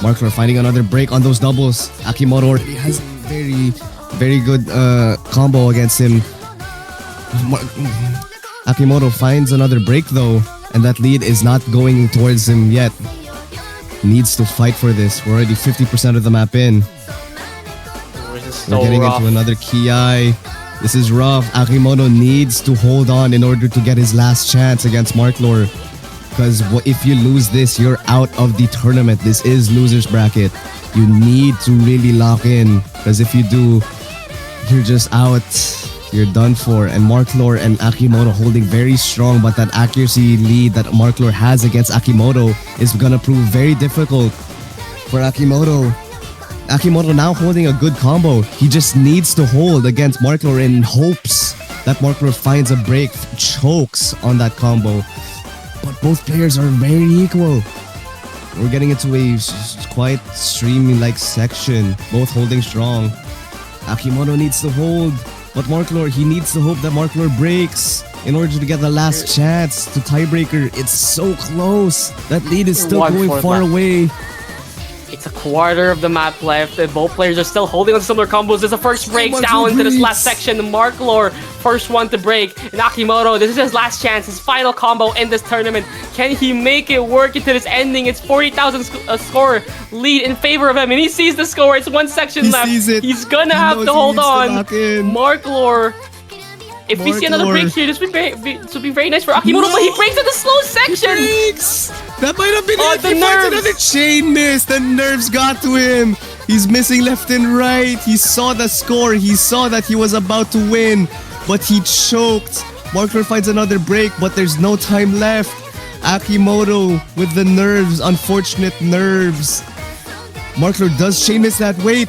marclor finding another break on those doubles. Akimoto already has a very, very good combo against him. Akimoto finds another break though, and that lead is not going towards him yet. Needs to fight for this. We're already 50% of the map in. We're getting into another Ki. This is rough. Akimoto needs to hold on in order to get his last chance against marclor. Because if you lose this, you're out of the tournament. This is loser's bracket. You need to really lock in. Because if you do, you're just out. You're done for. And marclor and Akimoto holding very strong. But that accuracy lead that marclor has against Akimoto is going to prove very difficult for Akimoto. Akimoto now holding a good combo. He just needs to hold against marclor in hopes that marclor finds a break, chokes on that combo. But both players are very equal. We're getting into a quite streamy-like section. Both holding strong. Akimoto needs to hold. But marclor, he needs to hope that marclor breaks in order to get the last chance to tiebreaker. It's so close. That lead is still going far away. It's a quarter of the map left, and both players are still holding on to similar combos. As the first breaks down into this last section, marclor, first one to break. And Akimoto, this is his last chance, his final combo in this tournament. Can he make it work into this ending? It's 40,000 score lead in favor of him, and he sees the score. It's one section left. He's gonna have to hold on. marclor. If we see another break here, this would be very nice for Akimoto, but he breaks in the slow section! That might have been it! The He finds another chain miss! The nerves got to him! He's missing left and right! He saw the score, he saw that he was about to win, but he choked! marclor finds another break, but there's no time left! Akimoto with the nerves, unfortunate nerves! marclor does chain miss that, wait!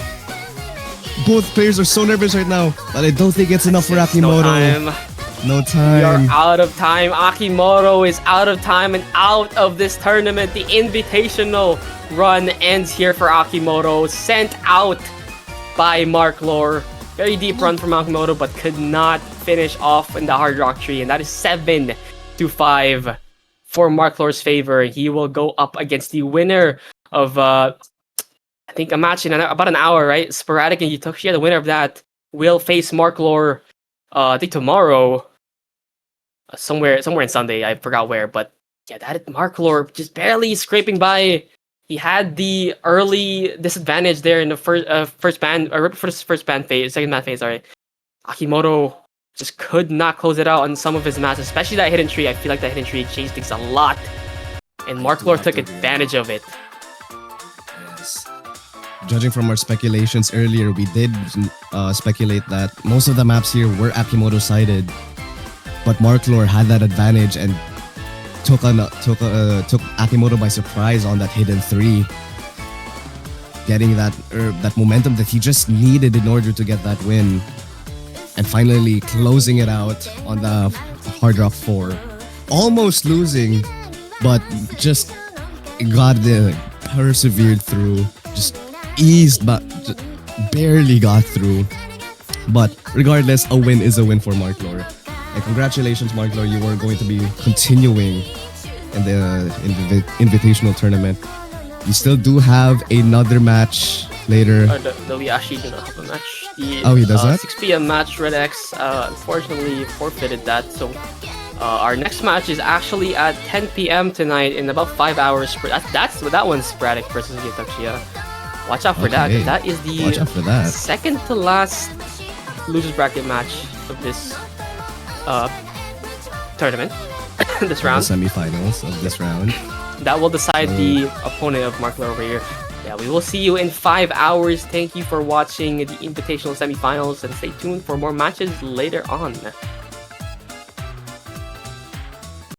Both players are so nervous right now, but I don't think it's enough for Akimoto. No time. We are out of time. Akimoto is out of time and out of this tournament. The invitational run ends here for Akimoto. Sent out by marclor. Very deep run from Akimoto, but could not finish off in the Hard Rock tree. And that is 7-5 for marclor's favor. He will go up against the winner of I think a match in about an hour, right? Sporadic and Yutoshia, the winner of that, will face marclor. I think tomorrow, somewhere in Sunday. I forgot where, but yeah, that marclor just barely scraping by. He had the early disadvantage there in the first ban phase, second ban phase. Sorry, Akimoto just could not close it out on some of his matches, especially that hidden tree. I feel like that hidden tree changed things a lot, and marclor took advantage of it. Judging from our speculations earlier, we did speculate that most of the maps here were Akimoto sided, but marclor had that advantage and took Akimoto by surprise on that hidden 3, getting that momentum that he just needed in order to get that win, and finally closing it out on the Hard Rock 4, almost losing, but just persevered through, just eased, but barely got through. But regardless, a win is a win for marclor. And congratulations, marclor, you are going to be continuing in the invitational tournament. You still do have another match later. We actually do not have a match. He does that? 6 p.m. match, Red X unfortunately forfeited that, so our next match is actually at 10 p.m. tonight in about 5 hours. That one's Sporadic versus Yutoshia. Watch out for that, because that is the second to last losers bracket match of this tournament, this round. The semifinals of this round. That will decide the opponent of marclor over here. Yeah, we will see you in 5 hours. Thank you for watching the invitational semifinals, and stay tuned for more matches later on.